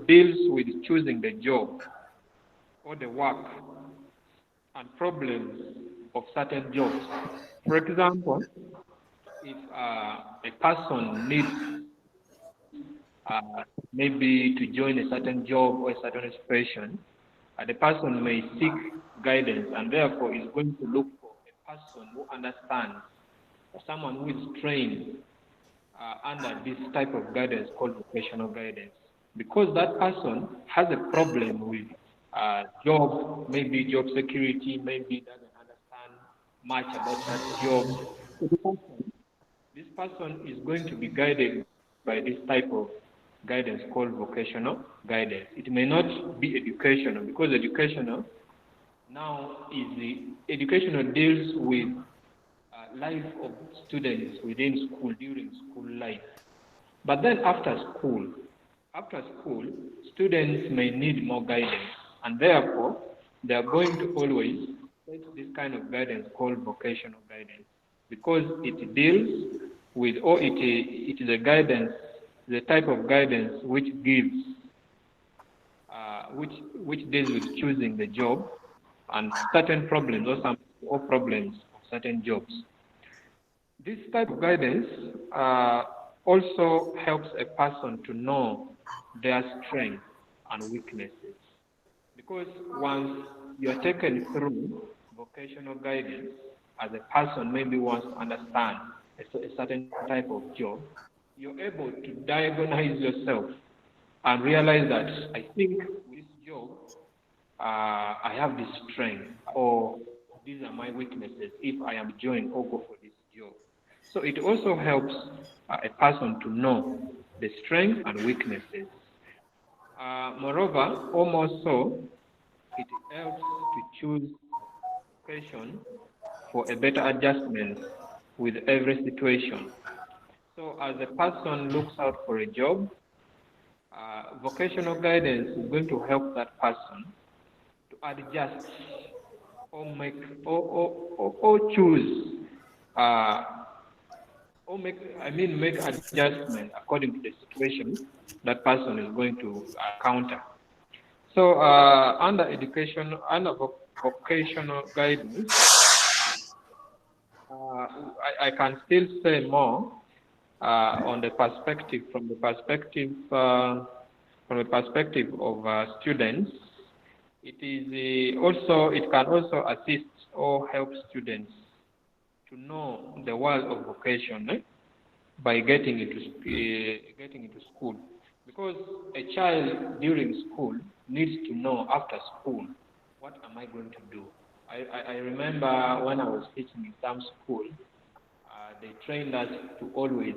with choosing the job or the work and problems of certain jobs. For example, if a person needs maybe to join a certain job or a certain occupation, the person may seek guidance, and therefore is going to look for a person who understands, someone who is trained under this type of guidance called vocational guidance. Because that person has a problem with job, maybe job security, maybe doesn't understand much about that job. So this person is going to be guided by this type of guidance called vocational guidance. It may not be educational, because educational deals with life of students within school during school life. But then after school, students may need more guidance, and therefore they are going to always take this kind of guidance called vocational guidance, because it deals with, or it is a guidance, the type of guidance which gives, which deals with choosing the job and certain problems or problems of certain jobs. This type of guidance also helps a person to know their strengths and weaknesses, because once you are taken through vocational guidance, as a person maybe wants to understand a certain type of job, you're able to diagnose yourself and realize that I think with this job, I have this strength, or these are my weaknesses if I am joined or go for this job. So it also helps a person to know the strengths and weaknesses. Moreover, or more so, it helps to choose vocation for a better adjustment with every situation. So as a person looks out for a job, vocational guidance is going to help that person to adjust or make or choose make adjustment according to the situation that person is going to counter. So under vocational guidance, I can still say more on the perspective from the perspective of students. It can also assist or help students to know the world of vocation by getting into school, because a child during school needs to know after school, what am I going to do? I remember when I was teaching in some school, they trained us to always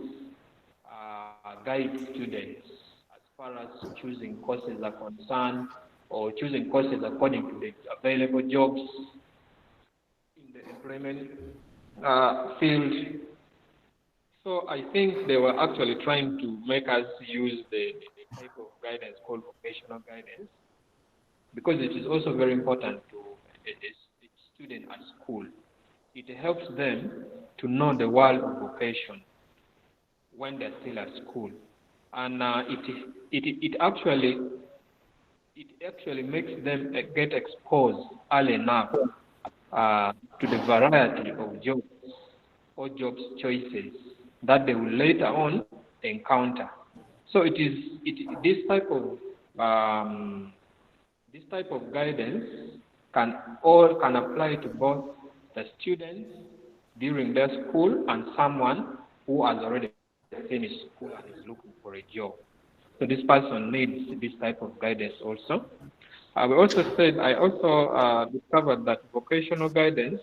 guide students as far as choosing courses are concerned, or choosing courses according to the available jobs in the employment field. So I think they were actually trying to make us use the type of guidance called vocational guidance, because it is also very important to a student at school. It helps them to know the world of vocation when they're still at school, and it actually makes them get exposed early enough to the variety of jobs or jobs choices that they will later on encounter. So this type of guidance can apply to both the students during their school and someone who has already finished school and is looking for a job. So this person needs this type of guidance also. I also discovered that vocational guidance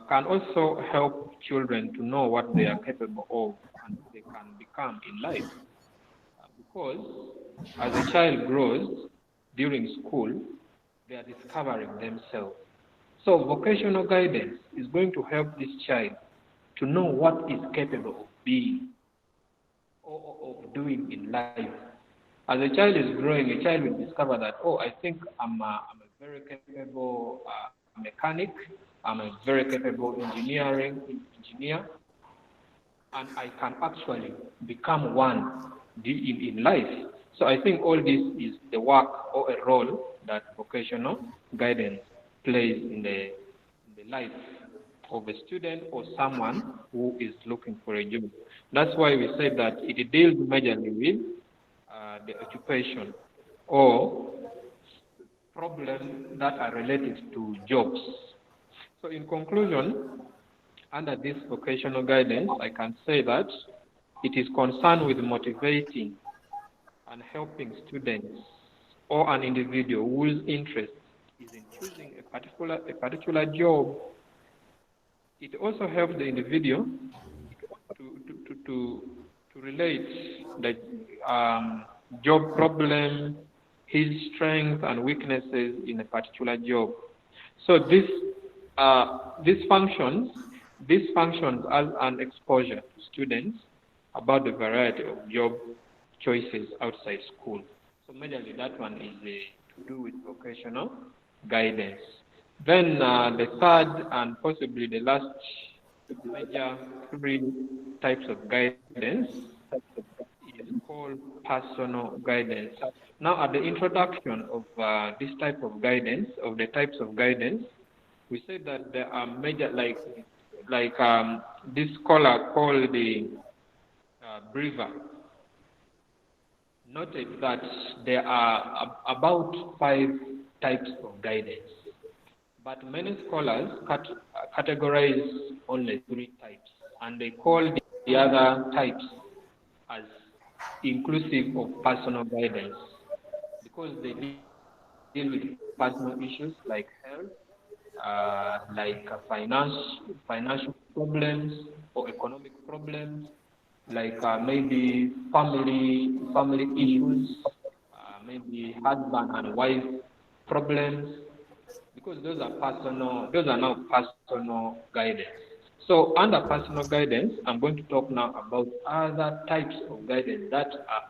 can also help children to know what they are capable of and who they can become in life. Because as a child grows during school, they are discovering themselves. So vocational guidance is going to help this child to know what is capable of being or of doing in life. As a child is growing, a child will discover that, oh, I think I'm a very capable mechanic, I'm a very capable engineer, and I can actually become one in life. So I think all this is the work or a role that vocational guidance plays in the life of a student or someone who is looking for a job. That's why we say that it deals majorly with the occupation or problems that are related to jobs. So in conclusion, under this vocational guidance, I can say that it is concerned with motivating and helping students or an individual whose interest is in choosing a particular job. It also helps the individual to relate the job problem, his strengths and weaknesses in a particular job. So this functions as an exposure to students about the variety of job choices outside school. So majorly that one is to do with vocational guidance. Then the third and possibly the last major three types of guidance is called personal guidance. Now, at the introduction of this type of guidance, of the types of guidance, we said that there are major, this scholar called the Brewer noted that there are about 5 types of guidance, but many scholars categorize only 3 types, and they call the other types as inclusive of personal guidance, because they deal with personal issues like health, financial problems or economic problems, like maybe family issues, maybe husband and wife problems, because those are now personal guidance. So under personal guidance, I'm going to talk now about other types of guidance that are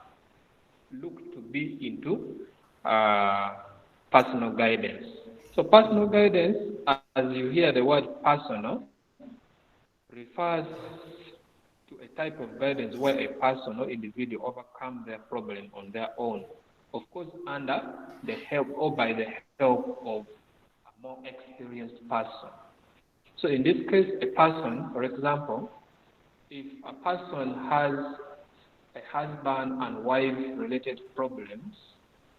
looked to be into personal guidance. So personal guidance, as you hear the word personal, refers to a type of guidance where a person or individual overcome their problem on their own, of course under the help or by the help of a more experienced person. So in this case, a person, for example, if a person has a husband and wife related problems,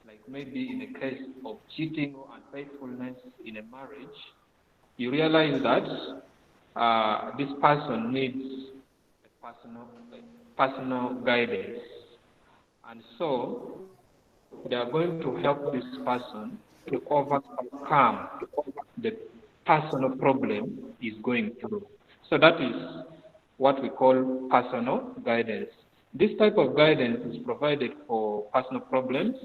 like maybe in the case of cheating or unfaithfulness in a marriage, you realize that this person needs a personal guidance. And so they are going to help this person to overcome the personal problem is going through. So that is what we call personal guidance. This type of guidance is provided for personal problems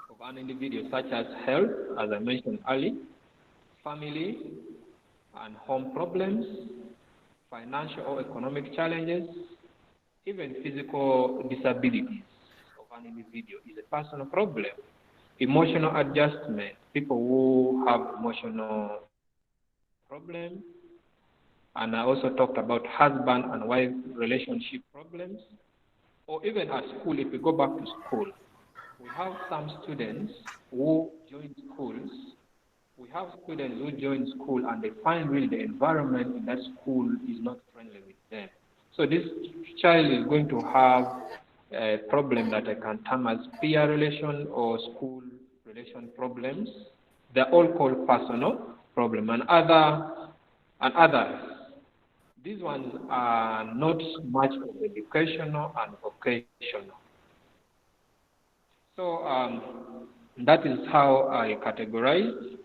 of an individual, such as health, as I mentioned earlier, family and home problems, financial or economic challenges, even physical disabilities of an individual is a personal problem. Emotional adjustment, people who have emotional problems, and I also talked about husband and wife relationship problems, or even at school, if we go back to school, we have some students who join schools. We have students who join school and they find really the environment in that school is not friendly with them. So this child is going to have a problem that I can term as peer relation or school relation problems. They're all called personal problem and others. These ones are not much of educational and vocational. So that is how I categorize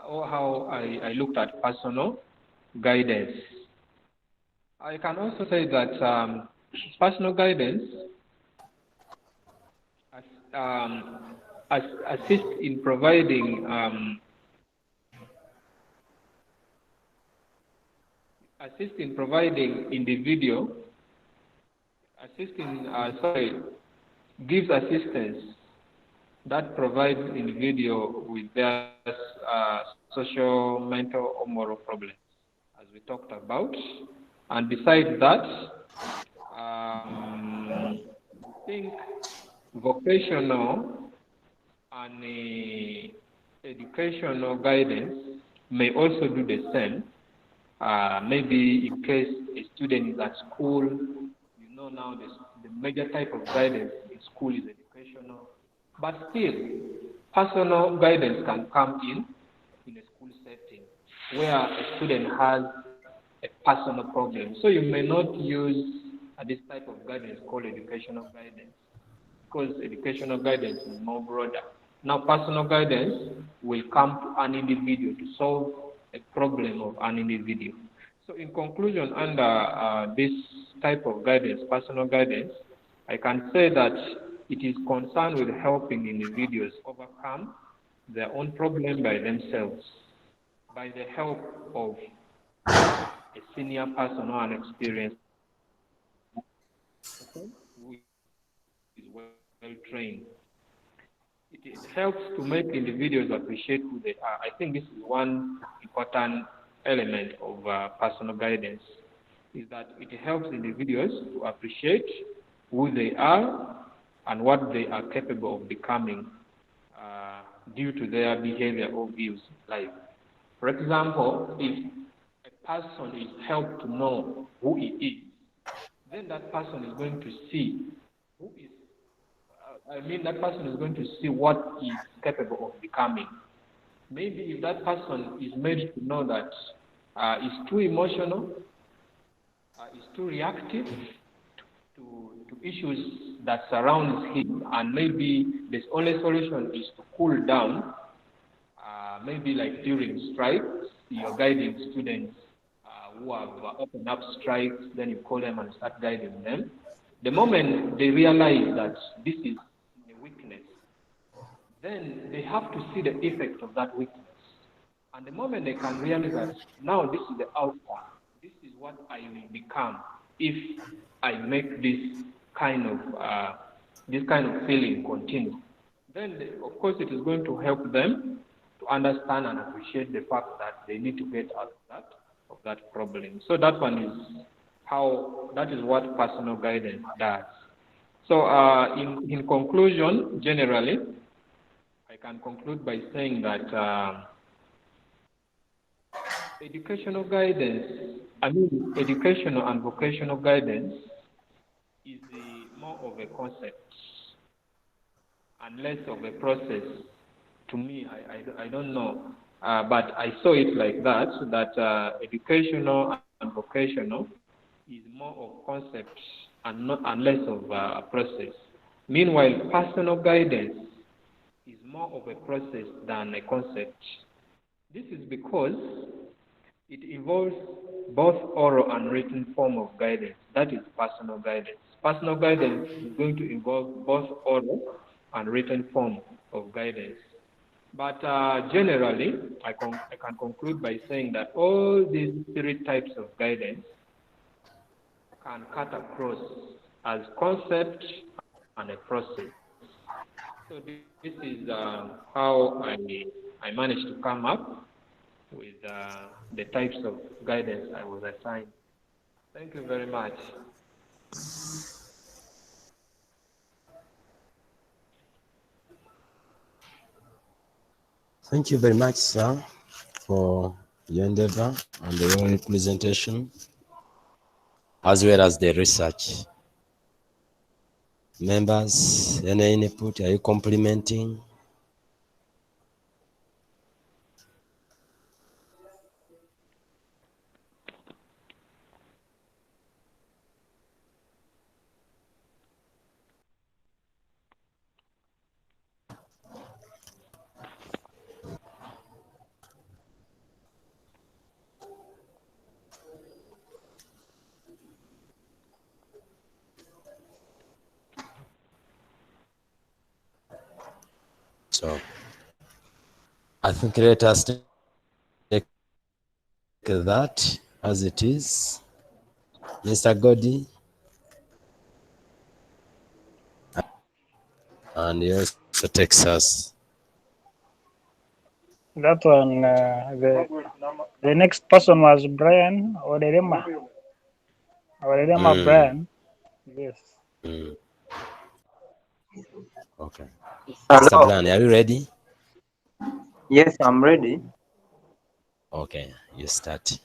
or how I looked at personal guidance. I can also say that personal guidance assist in providing individual gives assistance that provides individual with their social, mental, or moral problems, as we talked about. And besides that, I think vocational and educational guidance may also do the same. Maybe in case a student is at school, now the major type of guidance in school is educational. But still, personal guidance can come in a school setting where a student has a personal problem. So you may not use this type of guidance called educational guidance because educational guidance is more broader. Now, personal guidance will come to an individual to solve a problem of an individual. So in conclusion, under this type of guidance, personal guidance, I can say that it is concerned with helping individuals overcome their own problem by themselves, by the help of a senior person or an experienced person who is well trained. It helps to make individuals appreciate who they are. I think this is one important element of personal guidance, is that it helps individuals to appreciate who they are and what they are capable of becoming due to their behavior or views in life. For example, if a person is helped to know who he is, then that person is going to see who is that person is going to see what he is capable of becoming. Maybe if that person is made to know that he's too emotional, is too reactive to issues that surrounds him, and maybe the only solution is to cool down. Maybe like during strikes, you're guiding students who have opened up strikes, then you call them and start guiding them. The moment they realize that this is a weakness, then they have to see the effect of that weakness. And the moment they can realize that now this is the outcome, this is what I will become if I make this kind of feeling continue, then of course it is going to help them to understand and appreciate the fact that they need to get out of that problem. So that is what personal guidance does. So in conclusion, generally, I can conclude by saying that educational and vocational guidance is more of a concept and less of a process. To me, I don't know but I saw it like that educational and vocational is more of concept and less of a process. Meanwhile, personal guidance is more of a process than a concept. This is because it involves both oral and written form of guidance. That is personal guidance. Personal guidance is going to involve both oral and written form of guidance. But generally, I can conclude by saying that all these three types of guidance can cut across as concept and a process. So this is how I managed to come up with the types of guidance I was assigned. Thank you very much. Thank you very much, sir, for your endeavor and your presentation, as well as the research. Members, any input? Are you complimenting? So I think let us take that as it is. Mr. Godi, and he also takes us. That one, the next person was Brian Oderema. Brian. Yes. Okay. Hello. Mr. Brian, are you ready? Yes, I'm ready. Okay, you start.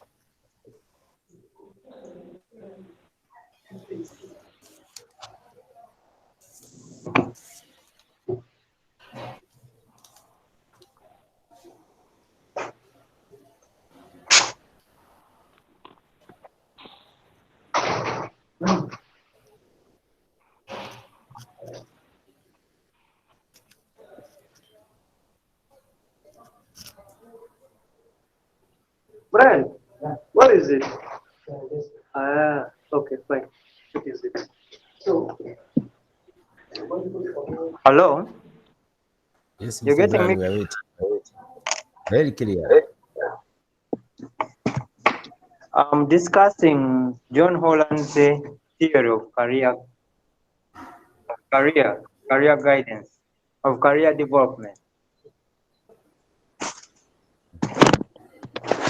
Brian, what is it? Okay, fine. What is it? Hello? Yes, You're Mr. getting me? Brian, we are waiting. Very clear. I'm discussing John Holland's theory of career guidance, of career development.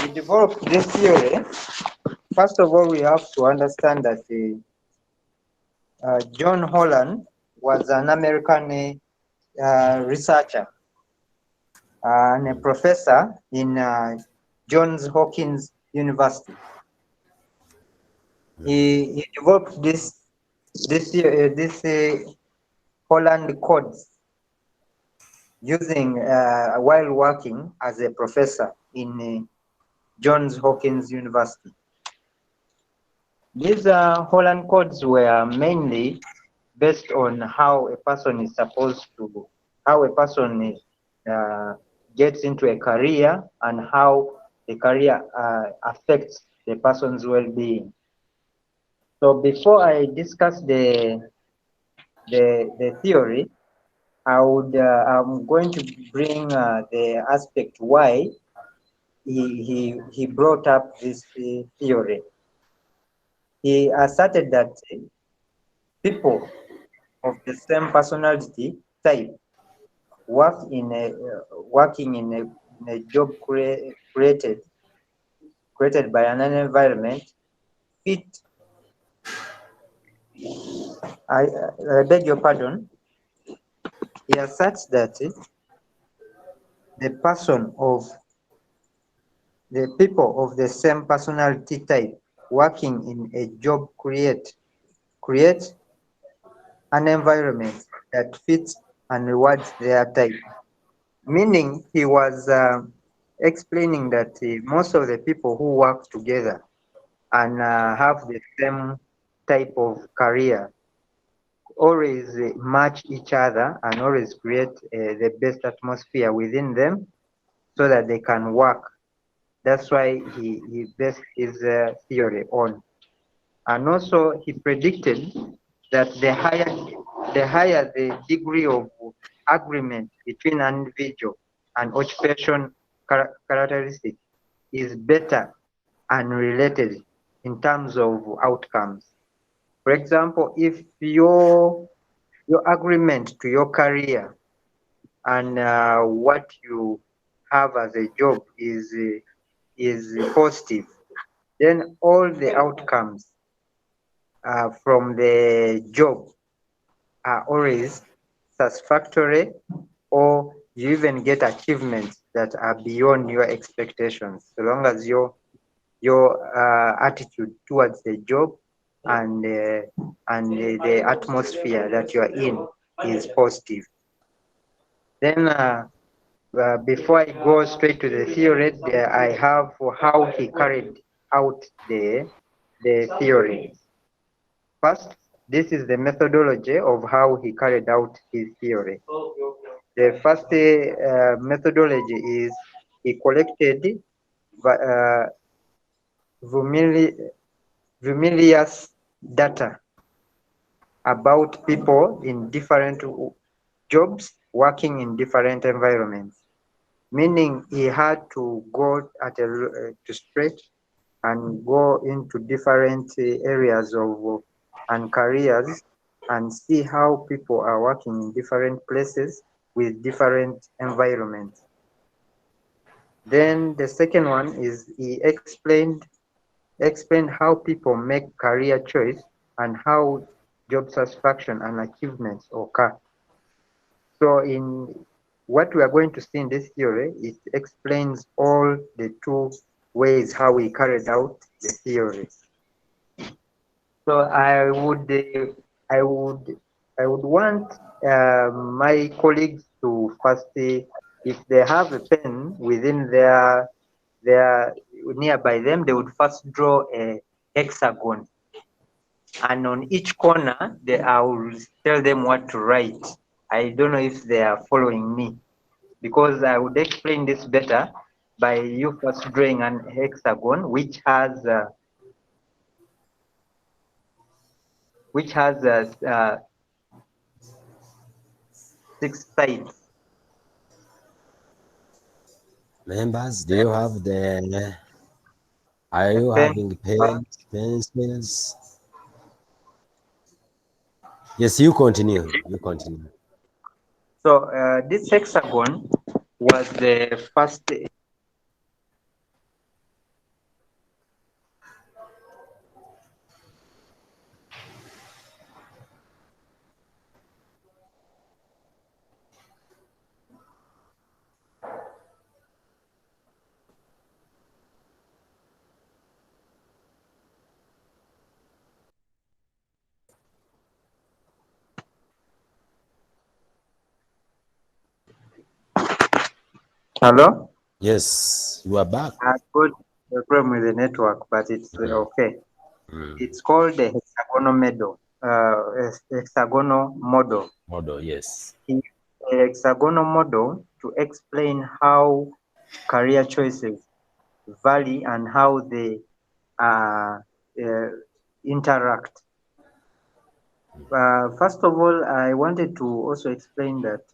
He developed this theory. First of all, we have to understand that John Holland was an American researcher and a professor in Johns Hopkins University. He developed this Holland codes using while working as a professor in Johns Hopkins University. These Holland codes were mainly based on how a person gets into a career and how the career affects the person's well-being. So before I discuss the theory, I'm going to bring the aspect why he brought up this theory. He asserted that people of the same personality type working in a job created by an environment fit. I beg your pardon. He asserts that the people of the same personality type working in a job create an environment that fits and rewards their type. Meaning he was explaining that most of the people who work together and have the same type of career always match each other and always create the best atmosphere within them so that they can work. That's why he based his theory on. And also he predicted that the higher the degree of agreement between an individual and occupation characteristic is better and related in terms of outcomes. For example, if your agreement to your career and what you have as a job is positive, then all the outcomes from the job are always satisfactory, or you even get achievements that are beyond your expectations, so long as your attitude towards the job and the atmosphere that you are in is positive. Then before I go straight to the theory, I have how he carried out the theory. First, this is the methodology of how he carried out his theory. The first methodology is he collected various data about people in different jobs working in different environments, meaning he had to go to straight and go into different areas of and careers and see how people are working in different places with different environments. Then the second one is he explained how people make career choice and how job satisfaction and achievements occur. So in what we are going to see in this theory, it explains all the two ways how we carried out the theory. So I would want my colleagues to first, if they have a pen within their nearby them, they would first draw a hexagon, and on each corner I will tell them what to write. I don't know if they are following me, because I would explain this better by you first drawing an hexagon which has 6 sides. Members, do you have are you having pens, pencils? Yes, you continue. You continue. So this hexagon was the first. Hello? Yes, you are back. I got a problem with the network, but it's okay. It's called the hexagonal model. Hexagonal model. Model, yes. The hexagonal model to explain how career choices vary and how they interact. First of all, I wanted to also explain that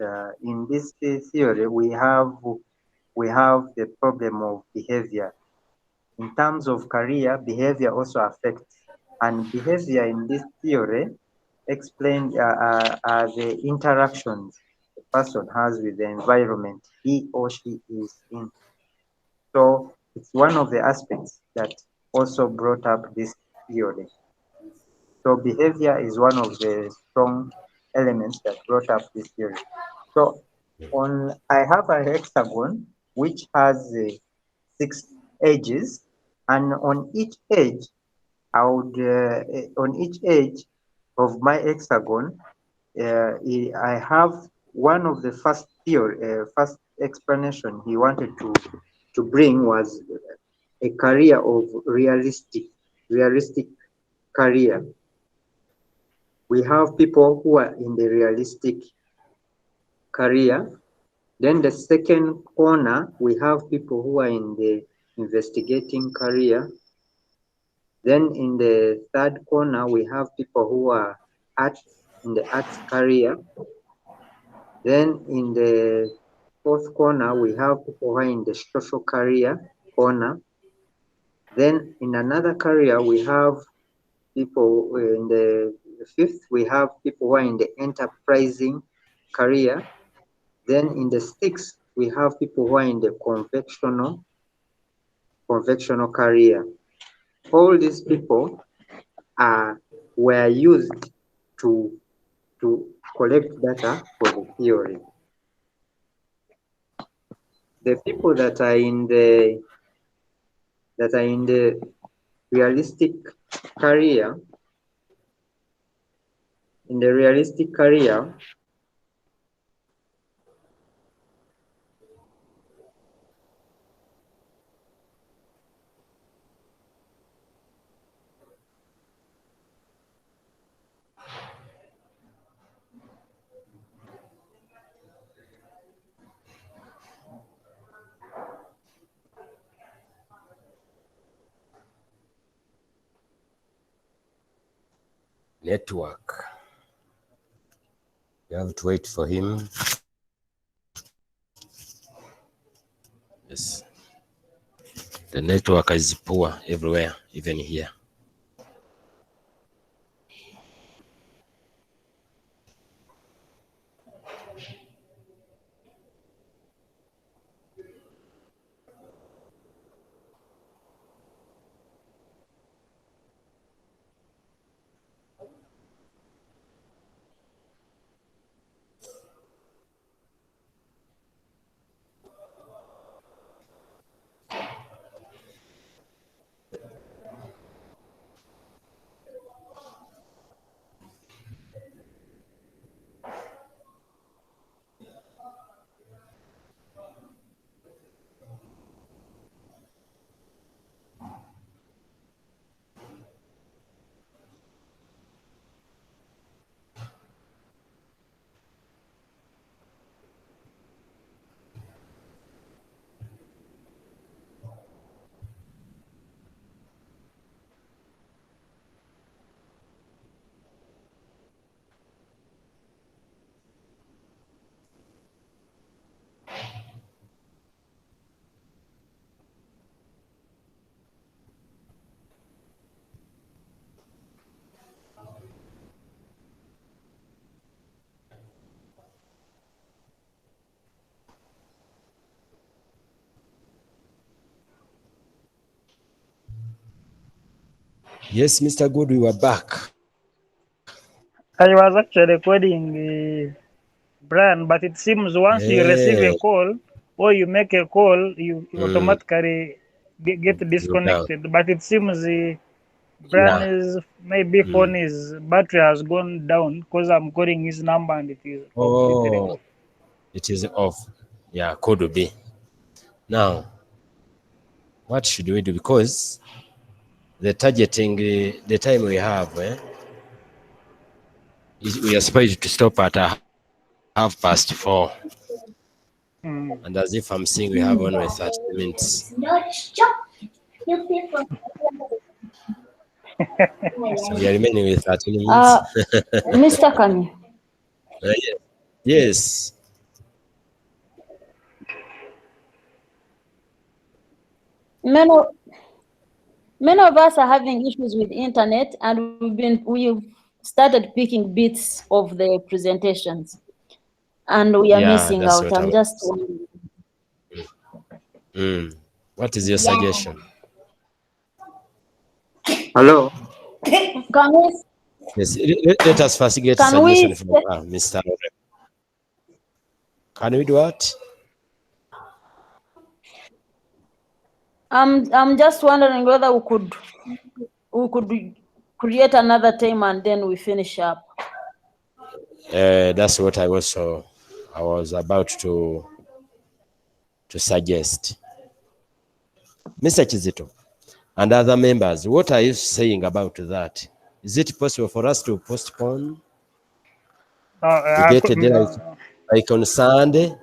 in this theory we have the problem of behavior. In terms of career, behavior also affects, and behavior in this theory explained the interactions the person has with the environment he or she is in. So it's one of the aspects that also brought up this theory. So behavior is one of the strong elements that brought up this theory. So I have a hexagon which has 6 edges, and on each edge on each edge of my hexagon, I have one of the first explanation he wanted to to bring was a career of realistic career. We have people who are in the realistic career. Then the second corner, we have people who are in the investigating career. Then in the third corner, we have people who are in the arts career. Then in the fourth corner, we have people who are in the social career corner. Then in another career, we have people in the fifth, we have people who are in the enterprising career. Then in the sixth, we have people who are in the conventional career. All these people were used to collect data for the theory. The people that are in the realistic career, network. You have to wait for him. Yes. The network is poor everywhere, even here. Yes, Mr. Good, we were back. I was actually recording Brian, but it seems once you receive a call or you make a call, you automatically get disconnected. But it seems Brian's maybe phone is battery has gone down because I'm calling his number and it is completely off. It is off. Yeah, could be. Now, what should we do? Because the targeting, the time we have, we are supposed to stop at 4:30. And as if I'm seeing we have only 30 minutes. So we are remaining with 30 minutes. Mr. Kami. Yes. Many of us are having issues with internet, and we've started picking bits of the presentations, and we are missing out. I'm just wondering. What is your suggestion? Hello. Can we? Yes, let us first get suggestion from Mr. Can we do what? I'm just wondering whether we could create another time and then we finish up. That's what I was about to suggest. Mr. Kizito and other members, what are you saying about that? Is it possible for us to postpone to get a day like on Sunday?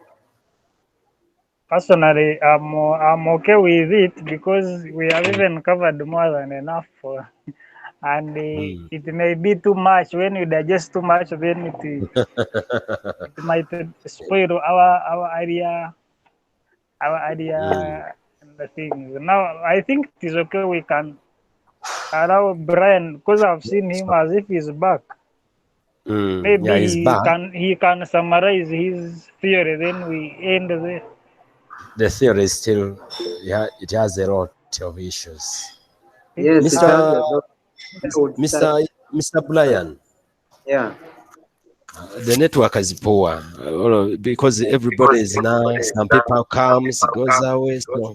Personally, I'm okay with it because we have even covered more than enough for, and it may be too much. When you digest too much, then it might spoil our idea and the things. Now I think it is okay. We can allow Brian, because I've seen him as if he's back. Yeah, Maybe he's back. he can summarize his theory. Then we end there. The theory is still, yeah, it has a lot of issues. Yes, it has a lot. Mr. Brian. Yeah. The network is poor because everybody is now, some people comes, goes away, so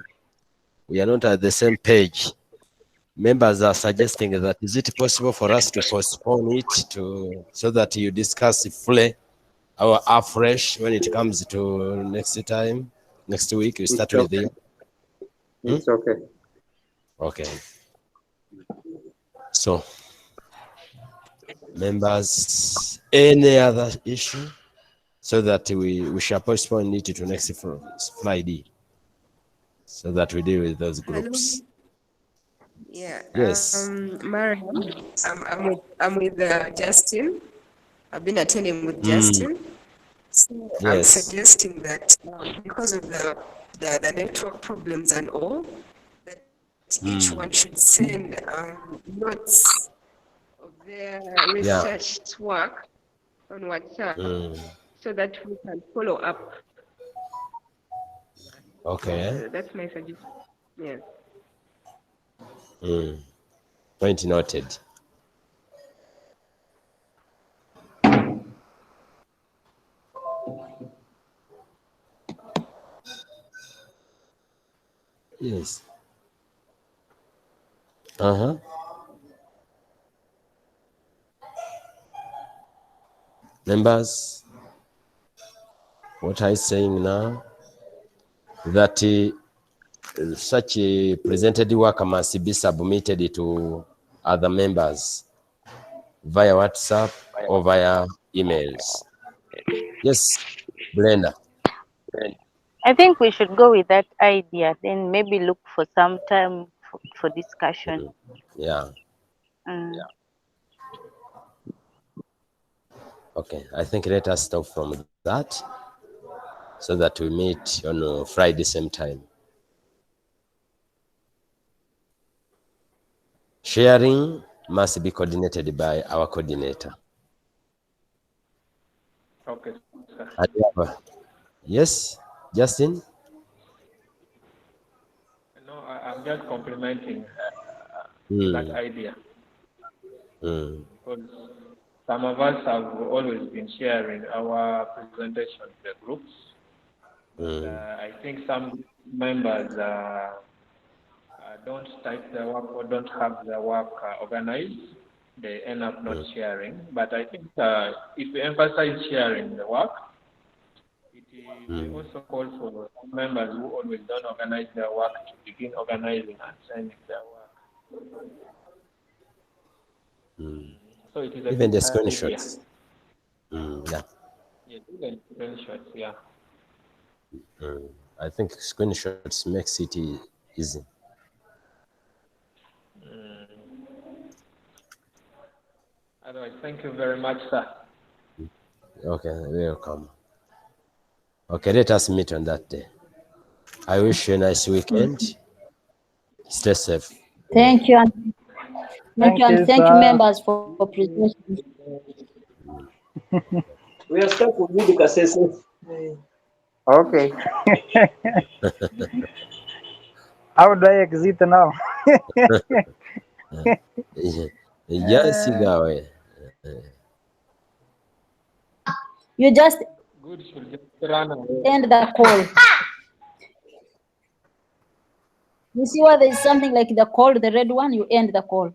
we are not at the same page. Members are suggesting that is it possible for us to postpone it so that you discuss fully our afresh when it comes to next week we start with you. It's okay. Okay. So members, any other issue so that we shall postpone it to next Friday so that we deal with those groups. Yeah. Yes. Mariam, I'm with Justin. I've been attending with Justin. So Yes. I'm suggesting that because of the network problems and all, that each one should send notes of their researched work on WhatsApp so that we can follow up. Okay. That's my suggestion. Yes. Point noted. Yes. Members, what I'm saying now, that such a presented work must be submitted to other members via WhatsApp or via emails. Yes, Brenda. I think we should go with that idea, then maybe look for some time for discussion. Yeah. Okay, I think let us stop from that so that we meet on Friday same time. Sharing must be coordinated by our coordinator. Okay, sir. Yes, Justin? No, I'm just complimenting that idea. Because some of us have always been sharing our presentation to the groups. I think some members don't type their work or don't have their work organized. They end up not sharing. But I think if we emphasize sharing the work, it will also call for some members who always don't organize their work to begin organizing and sending their work. So it is a Even the good screenshots. idea. Yes, even screenshots, yeah. I think screenshots makes it easy. Otherwise, thank you very much, sir. Okay, welcome. Okay, let us meet on that day. I wish you a nice weekend. Stay safe. Thank you. Thank you, members, for presentation. We are stuck with you, Kasese. Okay. How do I exit now? Yes, go. You just Good, should just run away. end the call. You see where there is something like the call, the red one, you end the call.